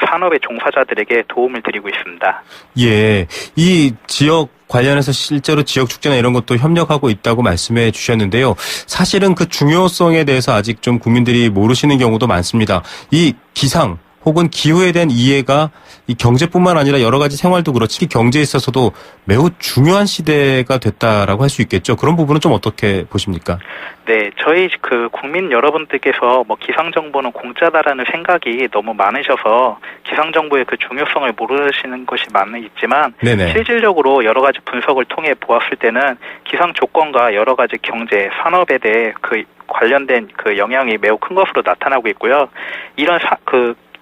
산업의 종사자들에게 도움을 드리고 있습니다. 예. 이 지역 관련해서 실제로 지역 축제나 이런 것도 협력하고 있다고 말씀해 주셨는데요. 사실은 그 중요성에 대해서 아직 좀 국민들이 모르시는 경우도 많습니다. 이 기상 혹은 기후에 대한 이해가 이 경제뿐만 아니라 여러 가지 생활도 그렇지 경제에 있어서도 매우 중요한 시대가 됐다라고 할 수 있겠죠. 그런 부분은 좀 어떻게 보십니까? 네, 저희 국민 여러분들께서 기상 정보는 공짜다라는 생각이 너무 많으셔서 기상 정보의 그 중요성을 모르시는 것이 많이 있지만 네네. 실질적으로 여러 가지 분석을 통해 보았을 때는 기상 조건과 여러 가지 경제, 산업에 대해 관련된 영향이 매우 큰 것으로 나타나고 있고요. 이런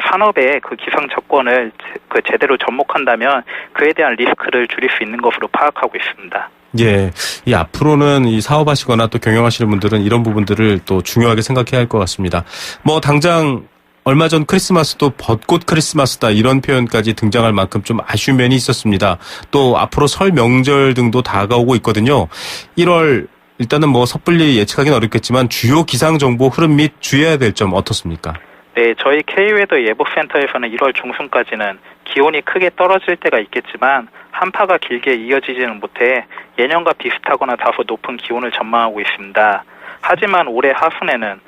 산업의 기상 조건을 제대로 접목한다면 그에 대한 리스크를 줄일 수 있는 것으로 파악하고 있습니다. 예. 이 앞으로는 이 사업하시거나 또 경영하시는 분들은 이런 부분들을 또 중요하게 생각해야 할 것 같습니다. 당장 얼마 전 크리스마스도 벚꽃 크리스마스다 이런 표현까지 등장할 만큼 좀 아쉬운 면이 있었습니다. 또 앞으로 설 명절 등도 다가오고 있거든요. 1월 일단은 섣불리 예측하기는 어렵겠지만 주요 기상 정보 흐름 및 주의해야 될 점 어떻습니까? 네, 저희 K웨더 예보센터에서는 1월 중순까지는 기온이 크게 떨어질 때가 있겠지만 한파가 길게 이어지지는 못해 예년과 비슷하거나 다소 높은 기온을 전망하고 있습니다. 하지만 올해 하순에는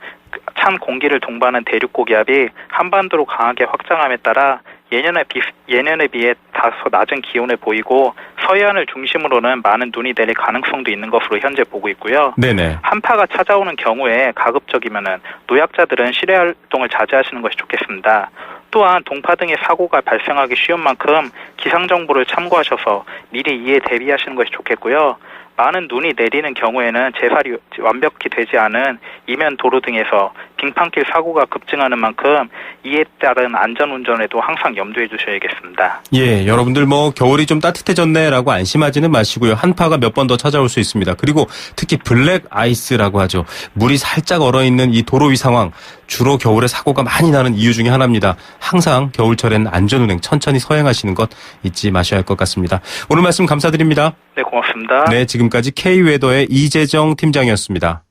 찬 공기를 동반한 대륙 고기압이 한반도로 강하게 확장함에 따라 예년에 비해 다소 낮은 기온을 보이고 서해안을 중심으로는 많은 눈이 내릴 가능성도 있는 것으로 현재 보고 있고요. 네네. 한파가 찾아오는 경우에 가급적이면은 노약자들은 실외 활동을 자제하시는 것이 좋겠습니다. 또한 동파 등의 사고가 발생하기 쉬운 만큼 기상 정보를 참고하셔서 미리 이에 대비하시는 것이 좋겠고요. 많은 눈이 내리는 경우에는 재살이 완벽히 되지 않은 이면 도로 등에서 빙판길 사고가 급증하는 만큼 이에 따른 안전운전에도 항상 염두해 주셔야겠습니다. 예, 여러분들 겨울이 좀 따뜻해졌네라고 안심하지는 마시고요. 한파가 몇 번 더 찾아올 수 있습니다. 그리고 특히 블랙 아이스라고 하죠. 물이 살짝 얼어있는 이 도로 위 상황 주로 겨울에 사고가 많이 나는 이유 중에 하나입니다. 항상 겨울철에는 안전운행 천천히 서행하시는 것 잊지 마셔야 할 것 같습니다. 오늘 말씀 감사드립니다. 네, 고맙습니다. 네, 지금까지 K웨더의 이재정 팀장이었습니다.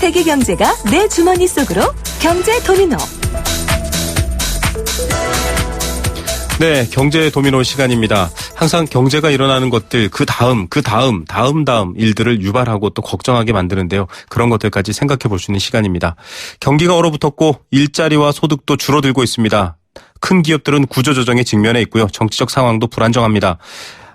세계 경제가 내 주머니 속으로 경제 도미노. 네, 경제 도미노 시간입니다. 항상 경제가 일어나는 것들 그 다음 일들을 유발하고 또 걱정하게 만드는데요. 그런 것들까지 생각해 볼 수 있는 시간입니다. 경기가 얼어붙었고 일자리와 소득도 줄어들고 있습니다. 큰 기업들은 구조조정에 직면해 있고요. 정치적 상황도 불안정합니다.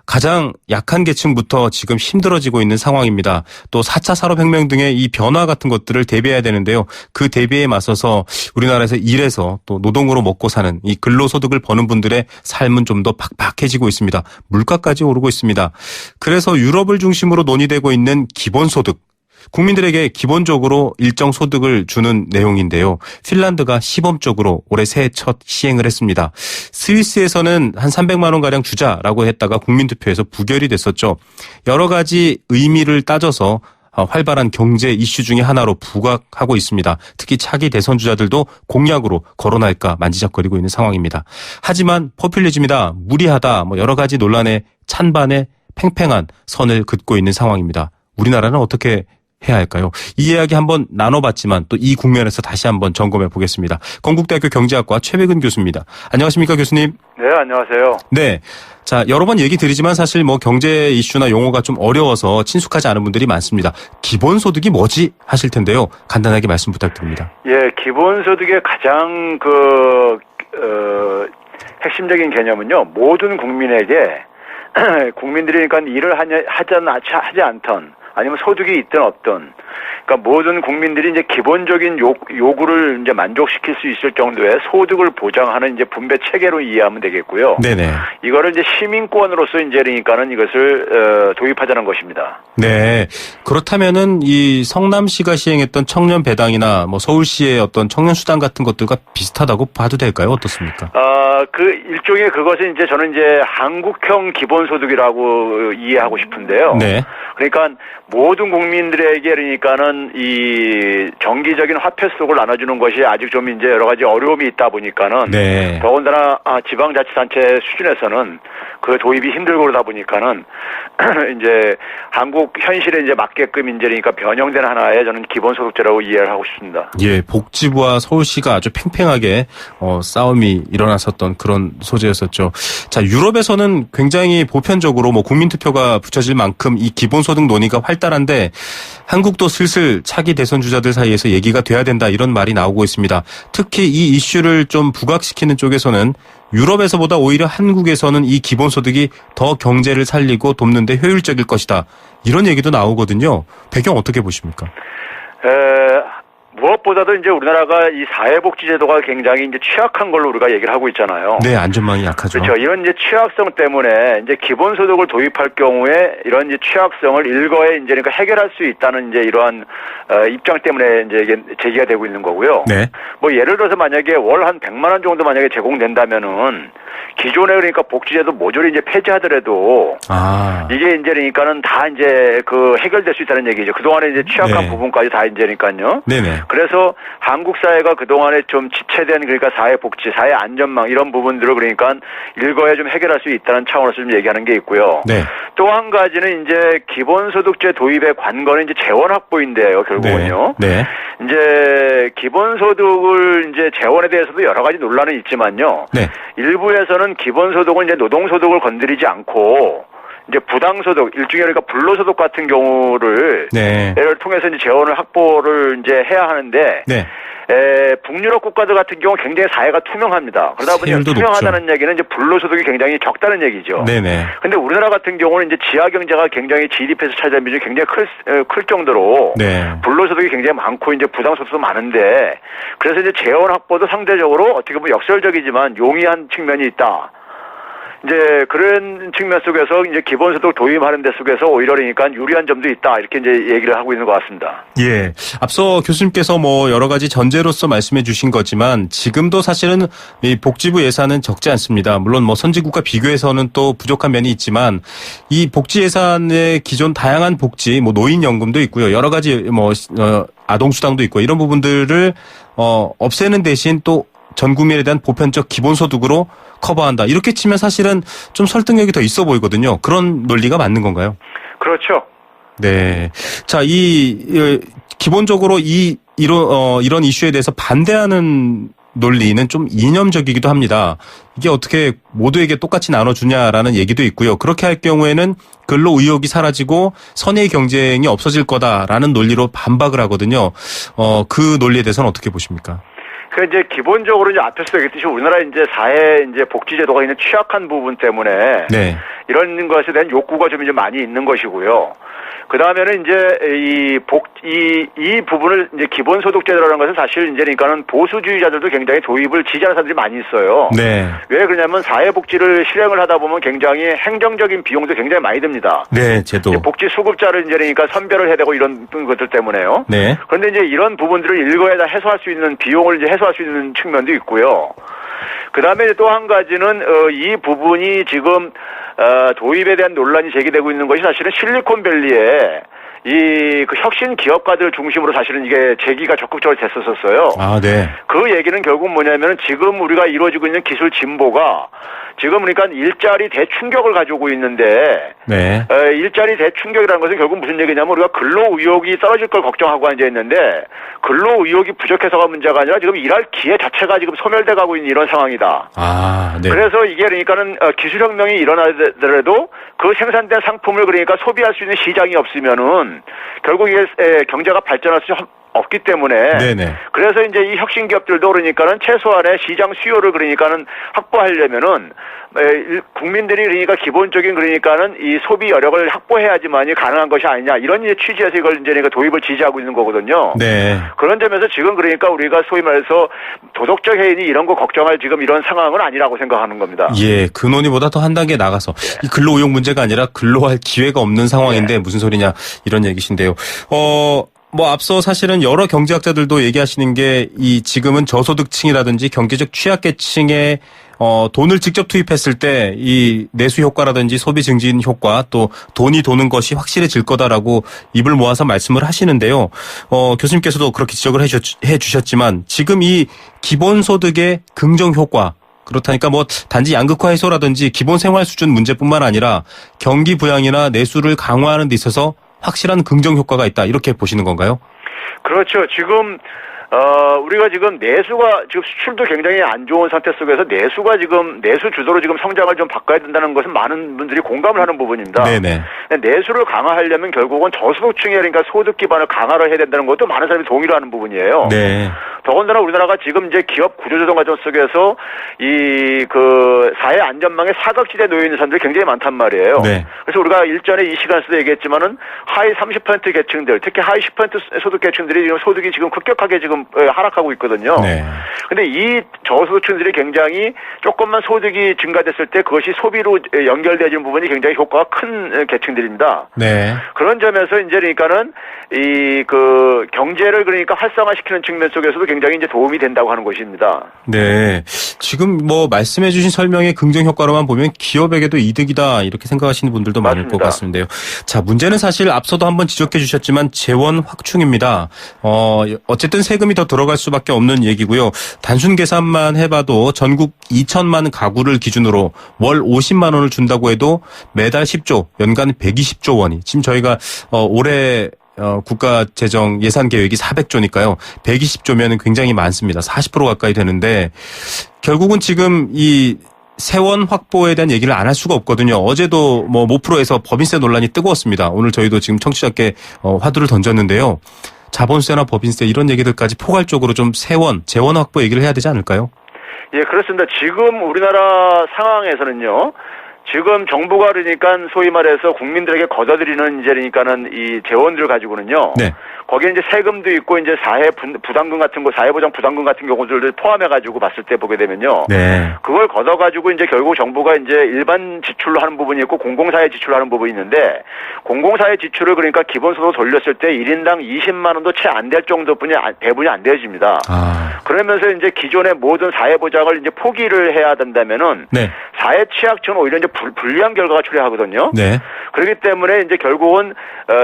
가장 약한 계층부터 지금 힘들어지고 있는 상황입니다. 또 4차 산업혁명 등의 이 변화 같은 것들을 대비해야 되는데요. 그 대비에 맞서서 우리나라에서 일해서 또 노동으로 먹고 사는 이 근로소득을 버는 분들의 삶은 좀 더 팍팍해지고 있습니다. 물가까지 오르고 있습니다. 그래서 유럽을 중심으로 논의되고 있는 기본소득. 국민들에게 기본적으로 일정 소득을 주는 내용인데요. 핀란드가 시범적으로 올해 새해 첫 시행을 했습니다. 스위스에서는 한 300만 원가량 주자라고 했다가 국민투표에서 부결이 됐었죠. 여러 가지 의미를 따져서 활발한 경제 이슈 중에 하나로 부각하고 있습니다. 특히 차기 대선 주자들도 공약으로 거론할까 만지작거리고 있는 상황입니다. 하지만 포퓰리즘이다, 무리하다, 여러 가지 논란에 찬반에 팽팽한 선을 긋고 있는 상황입니다. 우리나라는 어떻게 해야 할까요? 이 이야기 한번 나눠봤지만 또 이 국면에서 다시 한번 점검해 보겠습니다. 건국대학교 경제학과 최백은 교수입니다. 안녕하십니까, 교수님? 네, 안녕하세요. 네. 자, 여러 번 얘기 드리지만 사실 경제 이슈나 용어가 좀 어려워서 친숙하지 않은 분들이 많습니다. 기본소득이 뭐지? 하실 텐데요. 간단하게 말씀 부탁드립니다. 예, 기본소득의 가장 핵심적인 개념은요, 모든 국민에게 국민들이 그러니까 일을 하지 않던 아니면 소득이 있든 없든 그러니까 모든 국민들이 이제 기본적인 요구를 이제 만족시킬 수 있을 정도의 소득을 보장하는 이제 분배 체계로 이해하면 되겠고요. 네네. 이거를 이제 시민권으로서 이제 그러니까는 이것을 도입하자는 것입니다. 네. 그렇다면은 이 성남시가 시행했던 청년 배당이나 뭐 서울시의 어떤 청년 수당 같은 것들과 비슷하다고 봐도 될까요? 어떻습니까? 그 일종의 그것은 이제 저는 이제 한국형 기본소득이라고 이해하고 싶은데요. 네. 그러니까 모든 국민들에게 그러니까는 이 정기적인 화폐 속을 나눠주는 것이 아직 좀 이제 여러 가지 어려움이 있다 보니까는 네. 더군다나 지방자치단체 수준에서는 그 도입이 힘들고 그러다 보니까는 이제 한국 현실에 이제 맞게끔 이제 그러니까 변형된 하나의 저는 기본소득제라고 이해를 하고 싶습니다. 예, 복지부와 서울시가 아주 팽팽하게 싸움이 일어났었던 그런 소재였었죠. 자, 유럽에서는 굉장히 보편적으로 뭐 국민투표가 붙여질 만큼 이 기본소득 논의가 활달한데 한국도 슬슬 차기 대선 주자들 사이에서 얘기가 돼야 된다 이런 말이 나오고 있습니다. 특히 이 이슈를 좀 부각시키는 쪽에서는 유럽에서보다 오히려 한국에서는 이 기본소득이 더 경제를 살리고 돕는데 효율적일 것이다. 이런 얘기도 나오거든요. 배경 어떻게 보십니까? 무엇보다도 이제 우리나라가 이 사회복지제도가 굉장히 이제 취약한 걸로 우리가 얘기를 하고 있잖아요. 네, 안전망이 약하죠. 그렇죠. 이런 이제 취약성 때문에 이제 기본소득을 도입할 경우에 이런 이제 취약성을 일거에 이제 그러니까 해결할 수 있다는 이제 이러한 입장 때문에 이제 이게 제기가 되고 있는 거고요. 네. 뭐 예를 들어서 만약에 월 한 100만 원 정도 만약에 제공된다면은 기존에 그러니까 복지제도 모조리 이제 폐지하더라도 이게 이제 그러니까는 다 이제 그 해결될 수 있다는 얘기죠. 그동안에 이제 취약한 네. 부분까지 다 이제 그러니까요. 네네. 그래서 한국 사회가 그동안에 좀 지체된 그러니까 사회 복지, 사회 안전망 이런 부분들을 그러니까 일거에 좀 해결할 수 있다는 차원에서 좀 얘기하는 게 있고요. 네. 또 한 가지는 이제 기본소득제 도입의 관건은 이제 재원 확보인데요, 결국은요. 네. 이제 기본소득을 이제 재원에 대해서도 여러 가지 논란은 있지만요. 네. 일부에서는 기본소득은 이제 노동소득을 건드리지 않고 이제 부당소득, 일종의 그러니까 불로소득 같은 경우를 네. 를 통해서 이제 재원을 확보를 이제 해야 하는데 네. 북유럽 국가들 같은 경우 는 굉장히 사회가 투명합니다. 그러다 보니 세율도 투명하다는 얘기는 이제 불로소득이 굉장히 적다는 얘기죠. 네네. 근데 우리나라 같은 경우는 이제 지하 경제가 굉장히 GDP에서 차지하는 비중이 굉장히 클 정도로 네. 불로소득이 굉장히 많고 이제 부당소득도 많은데 그래서 이제 재원 확보도 상대적으로 어떻게 보면 역설적이지만 용이한 측면이 있다. 이제 그런 측면 속에서 이제 기본소득 도입하는 데 속에서 오히려 그러니까 유리한 점도 있다 이렇게 이제 얘기를 하고 있는 것 같습니다. 예. 앞서 교수님께서 뭐 여러 가지 전제로서 말씀해 주신 거지만 지금도 사실은 이 복지부 예산은 적지 않습니다. 물론 뭐 선진국과 비교해서는 또 부족한 면이 있지만 이 복지 예산의 기존 다양한 복지 뭐 노인연금도 있고요. 여러 가지 뭐 아동수당도 있고 이런 부분들을 없애는 대신 또 전 국민에 대한 보편적 기본소득으로 커버한다. 이렇게 치면 사실은 좀 설득력이 더 있어 보이거든요. 그런 논리가 맞는 건가요? 그렇죠. 네. 자, 기본적으로 이런 이슈에 대해서 반대하는 논리는 좀 이념적이기도 합니다. 이게 어떻게 모두에게 똑같이 나눠주냐라는 얘기도 있고요. 그렇게 할 경우에는 근로 의욕이 사라지고 선의 경쟁이 없어질 거다라는 논리로 반박을 하거든요. 그 논리에 대해서는 어떻게 보십니까? 그 이제 기본적으로 이제 앞에서 얘기했듯이 우리나라 이제 사회 이제 복지제도가 있는 취약한 부분 때문에 네. 이런 것에 대한 욕구가 좀 이제 많이 있는 것이고요. 그 다음에는 이제 이 부분을 이제 기본소득제도라는 것은 사실 이제 그러니까는 보수주의자들도 굉장히 도입을 지지하는 사람들이 많이 있어요. 네. 왜 그러냐면 사회복지를 실행을 하다 보면 굉장히 행정적인 비용도 굉장히 많이 듭니다. 네, 제도. 복지 수급자를 이제 그러니까 선별을 해야 되고 이런 것들 때문에요. 네. 그런데 이제 이런 부분들을 일거에 다 해소할 수 있는 비용을 이제 해소할 수 있는 측면도 있고요. 그 다음에 또 한 가지는 이 부분이 지금 도입에 대한 논란이 제기되고 있는 것이 사실은 실리콘밸리에 그 혁신 기업가들 중심으로 사실은 이게 제기가 적극적으로 됐었어요. 아, 네. 그 얘기는 결국 뭐냐면은 지금 우리가 이루어지고 있는 기술 진보가 지금 그러니까 일자리 대충격을 가지고 있는데 네. 일자리 대충격이라는 것은 결국 무슨 얘기냐면 우리가 근로 의욕이 떨어질 걸 걱정하고 앉아 있는데 근로 의욕이 부족해서가 문제가 아니라 지금 일할 기회 자체가 지금 소멸돼 가고 있는 이런 상황이다. 아, 네. 그래서 이게 그러니까는 기술혁명이 일어나더라도 그 생산된 상품을 그러니까 소비할 수 있는 시장이 없으면은 결국 이게 경제가 발전할 수 없기 때문에 네네. 그래서 이제 이 혁신 기업들도 그러니까는 최소한의 시장 수요를 그러니까는 확보하려면은 국민들이 그러니까 기본적인 그러니까는 이 소비 여력을 확보해야지만이 가능한 것이 아니냐 이런 이제 취지에서 이걸 이제 도입을 지지하고 있는 거거든요. 네. 그런 점에서 지금 그러니까 우리가 소위 말해서 도덕적 해인이 이런 거 걱정할 지금 이런 상황은 아니라고 생각하는 겁니다. 예, 그 논의보다 더 한 단계 나가서 이 근로 의욕 문제가 아니라 근로할 기회가 없는 상황인데 무슨 소리냐 이런 얘기신데요. 뭐 앞서 사실은 여러 경제학자들도 얘기하시는 게 이 지금은 저소득층이라든지 경제적 취약계층에 돈을 직접 투입했을 때 이 내수 효과라든지 소비 증진 효과 또 돈이 도는 것이 확실해질 거다라고 입을 모아서 말씀을 하시는데요. 교수님께서도 그렇게 지적을 해 주셨지만 지금 이 기본소득의 긍정 효과 그렇다니까 뭐 단지 양극화 해소라든지 기본 생활 수준 문제뿐만 아니라 경기 부양이나 내수를 강화하는 데 있어서 확실한 긍정 효과가 있다 이렇게 보시는 건가요? 그렇죠. 지금 우리가 지금 내수가 지금 수출도 굉장히 안 좋은 상태 속에서 내수가 지금 내수 주도로 지금 성장을 좀 바꿔야 된다는 것은 많은 분들이 공감을 하는 부분입니다. 네네. 내수를 강화하려면 결국은 저소득층에 그러니까 소득 기반을 강화를 해야 된다는 것도 많은 사람이 동의를 하는 부분이에요. 네. 더군다나 우리나라가 지금 이제 기업 구조조정 과정 속에서 이 그 사회 안전망에 사각지대에 놓여 있는 사람들이 굉장히 많단 말이에요. 네. 그래서 우리가 일전에 이 시간에서도 얘기했지만은 하위 30% 계층들, 특히 하위 10% 소득 계층들이 지금 소득이 지금 급격하게 지금 하락하고 있거든요. 네. 근데 이 저소득층들이 굉장히 조금만 소득이 증가됐을 때 그것이 소비로 연결되어지는 부분이 굉장히 효과가 큰 계층들입니다. 네. 그런 점에서 이제 그러니까는 이 그 경제를 그러니까 활성화시키는 측면 속에서도 굉장히 이제 도움이 된다고 하는 것입니다. 네. 지금 뭐 말씀해 주신 설명의 긍정 효과로만 보면 기업에게도 이득이다 이렇게 생각하시는 분들도 많을 것 같습니다요. 자, 문제는 사실 앞서도 한번 지적해 주셨지만 재원 확충입니다. 어쨌든 세금이 더 들어갈 수밖에 없는 얘기고요. 단순 계산만 해봐도 전국 2천만 가구를 기준으로 월 50만 원을 준다고 해도 매달 10조, 연간 120조 원이 지금 저희가 올해 국가 재정 예산 계획이 400조니까요. 120조면 굉장히 많습니다. 40% 가까이 되는데 결국은 지금 이 세원 확보에 대한 얘기를 안 할 수가 없거든요. 어제도 뭐 모프로에서 법인세 논란이 뜨거웠습니다. 오늘 저희도 지금 청취자께 화두를 던졌는데요. 자본세나 법인세 이런 얘기들까지 포괄적으로 좀 세원, 재원 확보 얘기를 해야 되지 않을까요? 예, 그렇습니다. 지금 우리나라 상황에서는요. 지금 정부가 그러니까 소위 말해서 국민들에게 걷어들이는 이제 그러니까는 이 재원들을 가지고는요. 네. 거기에 이제 세금도 있고 이제 사회 부담금 같은 거, 사회보장 부담금 같은 경우들을 포함해가지고 봤을 때 보게 되면요. 네. 그걸 걷어가지고 이제 결국 정부가 이제 일반 지출로 하는 부분이 있고 공공사회 지출로 하는 부분이 있는데 공공사회 지출을 그러니까 기본소득 돌렸을 때 1인당 20만 원도 채 안 될 정도뿐이 배분이 안 되어집니다. 그러면서 이제 기존의 모든 사회보장을 이제 포기를 해야 된다면은 네. 사회 취약층은 오히려 이제 불리한 결과가 초래하거든요. 네. 그렇기 때문에 이제 결국은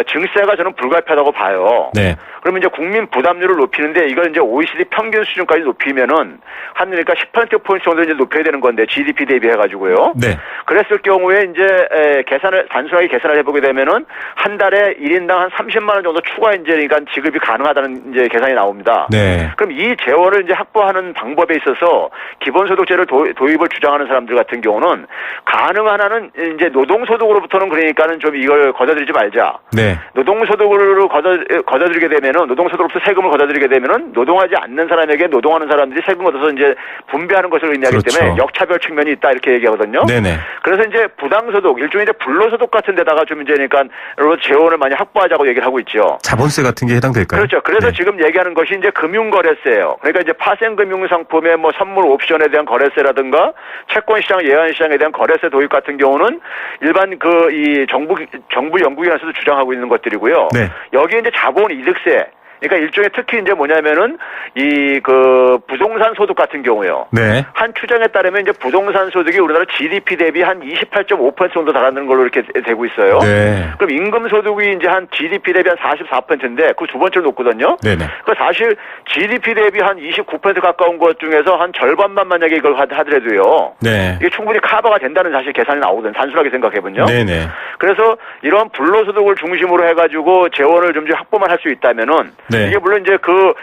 증세가 저는 불가피하다고 봐요. 네. 그러면 이제 국민 부담률을 높이는데 이걸 이제 OECD 평균 수준까지 높이면은 한 그러니까 10%포인트 정도 이제 높여야 되는 건데 GDP 대비해 가지고요. 네. 그랬을 경우에 이제 단순하게 계산을 해보게 되면은 한 달에 1인당 한 30만 원 정도 추가 이제 그러니까 지급이 가능하다는 이제 계산이 나옵니다. 네. 그럼 이 재원을 이제 확보하는 방법에 있어서 기본소득제를 도입을 주장하는 사람들 같은 경우는 가능한 한은 이제 노동소득으로부터는 그러니까는 좀 이걸 걷어들이지 말자. 네. 노동소득으로 걷어들이게 되면은 노동소득으로부터 세금을 걷어들이게 되면은 노동하지 않는 사람에게 노동하는 사람들이 세금을 얻어서 이제 분배하는 것을 의미하기 그렇죠. 때문에 역차별 측면이 있다 이렇게 얘기하거든요. 네네. 그래서 이제 부당소득 일종의 이제 불로소득 같은 데다가 좀 이제 그러니까 재원을 많이 확보하자고 얘기를 하고 있죠. 자본세 같은 게 해당될까요? 그렇죠. 그래서 네. 지금 얘기하는 것이 이제 금융거래세예요. 그러니까 이제 파생금융상품의 뭐 선물 옵션에 대한 거래세라든가 채권시장, 예안시장에 대한 거래세 도입 같은 경우는 일반 이 정부 연구기관에서도 주장하고 있는 것들이고요. 네. 여기에 이제 자본 이득세. 그러니까 일종의 특히 이제 뭐냐면은 이 그 부동산 소득 같은 경우요. 네. 한 추정에 따르면 이제 부동산 소득이 우리나라 GDP 대비 한 28.5% 정도 달하는 걸로 이렇게 되고 있어요. 네. 그럼 임금 소득이 이제 한 GDP 대비 한 44%인데 그 두 번째로 높거든요. 네네. 그 사실 GDP 대비 한 29% 가까운 것 중에서 한 절반만 만약에 이걸 하더라도요. 네. 이게 충분히 커버가 된다는 사실 계산이 나오거든요. 단순하게 생각해보면요. 네네. 그래서 이런 불로소득을 중심으로 해가지고 재원을 좀 확보만 할 수 있다면은 네. 이게 물론 이제 그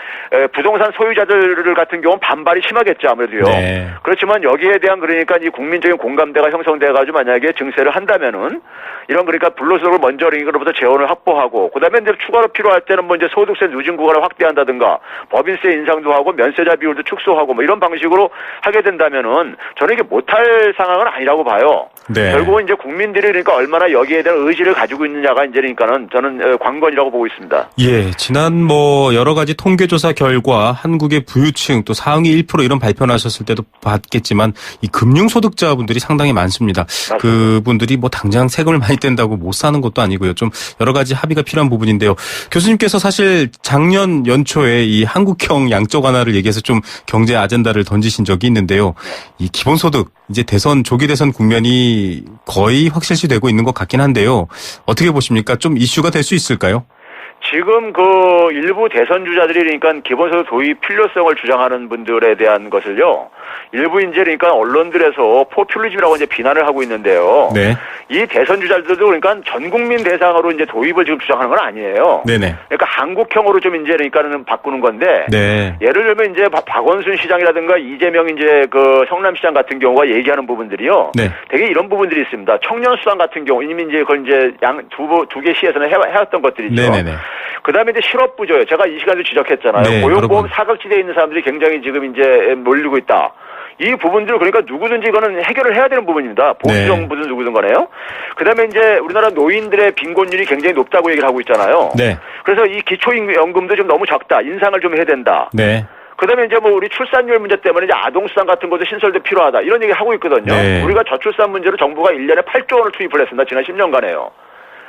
부동산 소유자들 같은 경우는 반발이 심하겠죠 아무래도요. 네. 그렇지만 여기에 대한 그러니까 이 국민적인 공감대가 형성돼가지고 만약에 증세를 한다면은 이런 그러니까 불로소득을 먼저 그로부터 재원을 확보하고 그다음에 이제 추가로 필요할 때는 뭐 이제 소득세 누진 구간을 확대한다든가 법인세 인상도 하고 면세자 비율도 축소하고 뭐 이런 방식으로 하게 된다면은 저는 이게 못할 상황은 아니라고 봐요. 네. 결국은 이제 국민들이 그러니까 얼마나 여기에 대한 의지를 가지고 있느냐가 이제 그러니까는 저는 관건이라고 보고 있습니다. 예, 지난 뭐 여러 가지 통계조사 결과 한국의 부유층 또 상위 1% 이런 발표하셨을 때도 봤겠지만 이 금융소득자분들이 상당히 많습니다. 맞습니다. 그분들이 뭐 당장 세금을 많이 뗀다고 못 사는 것도 아니고요. 좀 여러 가지 합의가 필요한 부분인데요. 교수님께서 사실 작년 연초에 이 한국형 양적 완화를 얘기해서 좀 경제 아젠다를 던지신 적이 있는데요. 이 기본소득 이제 조기 대선 국면이 거의 확실시되고 있는 것 같긴 한데요. 어떻게 보십니까? 좀 이슈가 될 수 있을까요? 지금 그 일부 대선 주자들이 그러니까 기본소득 도입 필요성을 주장하는 분들에 대한 것을요. 일부 이제 그러니까 언론들에서 포퓰리즘이라고 이제 비난을 하고 있는데요. 네. 이 대선 주자들도 그러니까 전 국민 대상으로 이제 도입을 지금 주장하는 건 아니에요. 네네. 그러니까 한국형으로 좀 이제 그러니까는 바꾸는 건데. 네. 예를 들면 이제 박원순 시장이라든가 이재명 이제 그 성남시장 같은 경우가 얘기하는 부분들이요. 네. 되게 이런 부분들이 있습니다. 청년수당 같은 경우 이미 이제 그걸 이제 두 개 시에서는 해왔던 것들이죠. 네네네. 그다음에 이제 실업부조요. 제가 이 시간에도 지적했잖아요. 네, 고용보험 사각지대에 있는 사람들이 굉장히 지금 이제 몰리고 있다. 이 부분들을 그러니까 누구든지 이거는 해결을 해야 되는 부분입니다. 보수 정부든 누구든 간에요. 그다음에 이제 우리나라 노인들의 빈곤율이 굉장히 높다고 얘기를 하고 있잖아요. 네. 그래서 이 기초연금도 좀 너무 적다. 인상을 좀 해야 된다. 네. 그다음에 이제 뭐 우리 출산율 문제 때문에 이제 아동수당 같은 것도 신설도 필요하다. 이런 얘기 하고 있거든요. 네. 우리가 저출산 문제로 정부가 1년에 8조 원을 투입을 했습니다. 지난 10년간에요.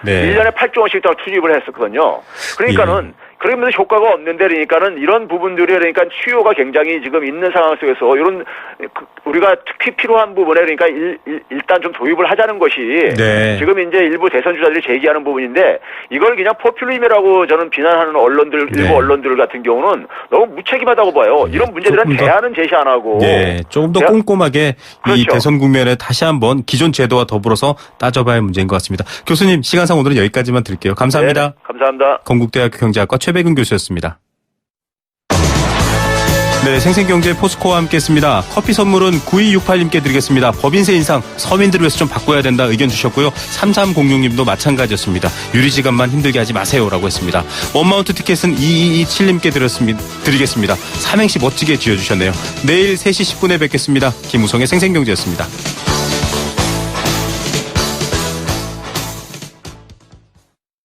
네. 1년에 8조 원씩 다 투입을 했었거든요. 그러니까는 그러면서 효과가 없는데 그러니까는 이런 부분들이 그러니까 수요가 굉장히 지금 있는 상황 속에서 이런 우리가 특히 필요한 부분에 그러니까 일단 좀 도입을 하자는 것이 네. 지금 이제 일부 대선 주자들이 제기하는 부분인데 이걸 그냥 포퓰리즘이라고 저는 비난하는 언론들 네. 일부 언론들 같은 경우는 너무 무책임하다고 봐요. 이런 문제들은 대안은 제시 안 하고 네, 조금 더 꼼꼼하게 그렇죠. 이 대선 국면에 다시 한번 기존 제도와 더불어서 따져봐야 할 문제인 것 같습니다. 교수님 시간상 오늘은 여기까지만 드릴게요. 감사합니다. 네, 감사합니다. 건국대학교 경제학과 최백은 교수였습니다. 네, 생생경제 포스코와 함께했습니다. 커피 선물은 9268님께 드리겠습니다. 법인세 인상 서민들을 위해서 좀 바꿔야 된다 의견 주셨고요. 3306님도 마찬가지였습니다. 유리지갑만 힘들게 하지 마세요라고 했습니다. 원마운트 티켓은 2227님께 드리겠습니다. 삼행시 멋지게 지어주셨네요. 내일 3시 10분에 뵙겠습니다. 김우성의 생생경제였습니다.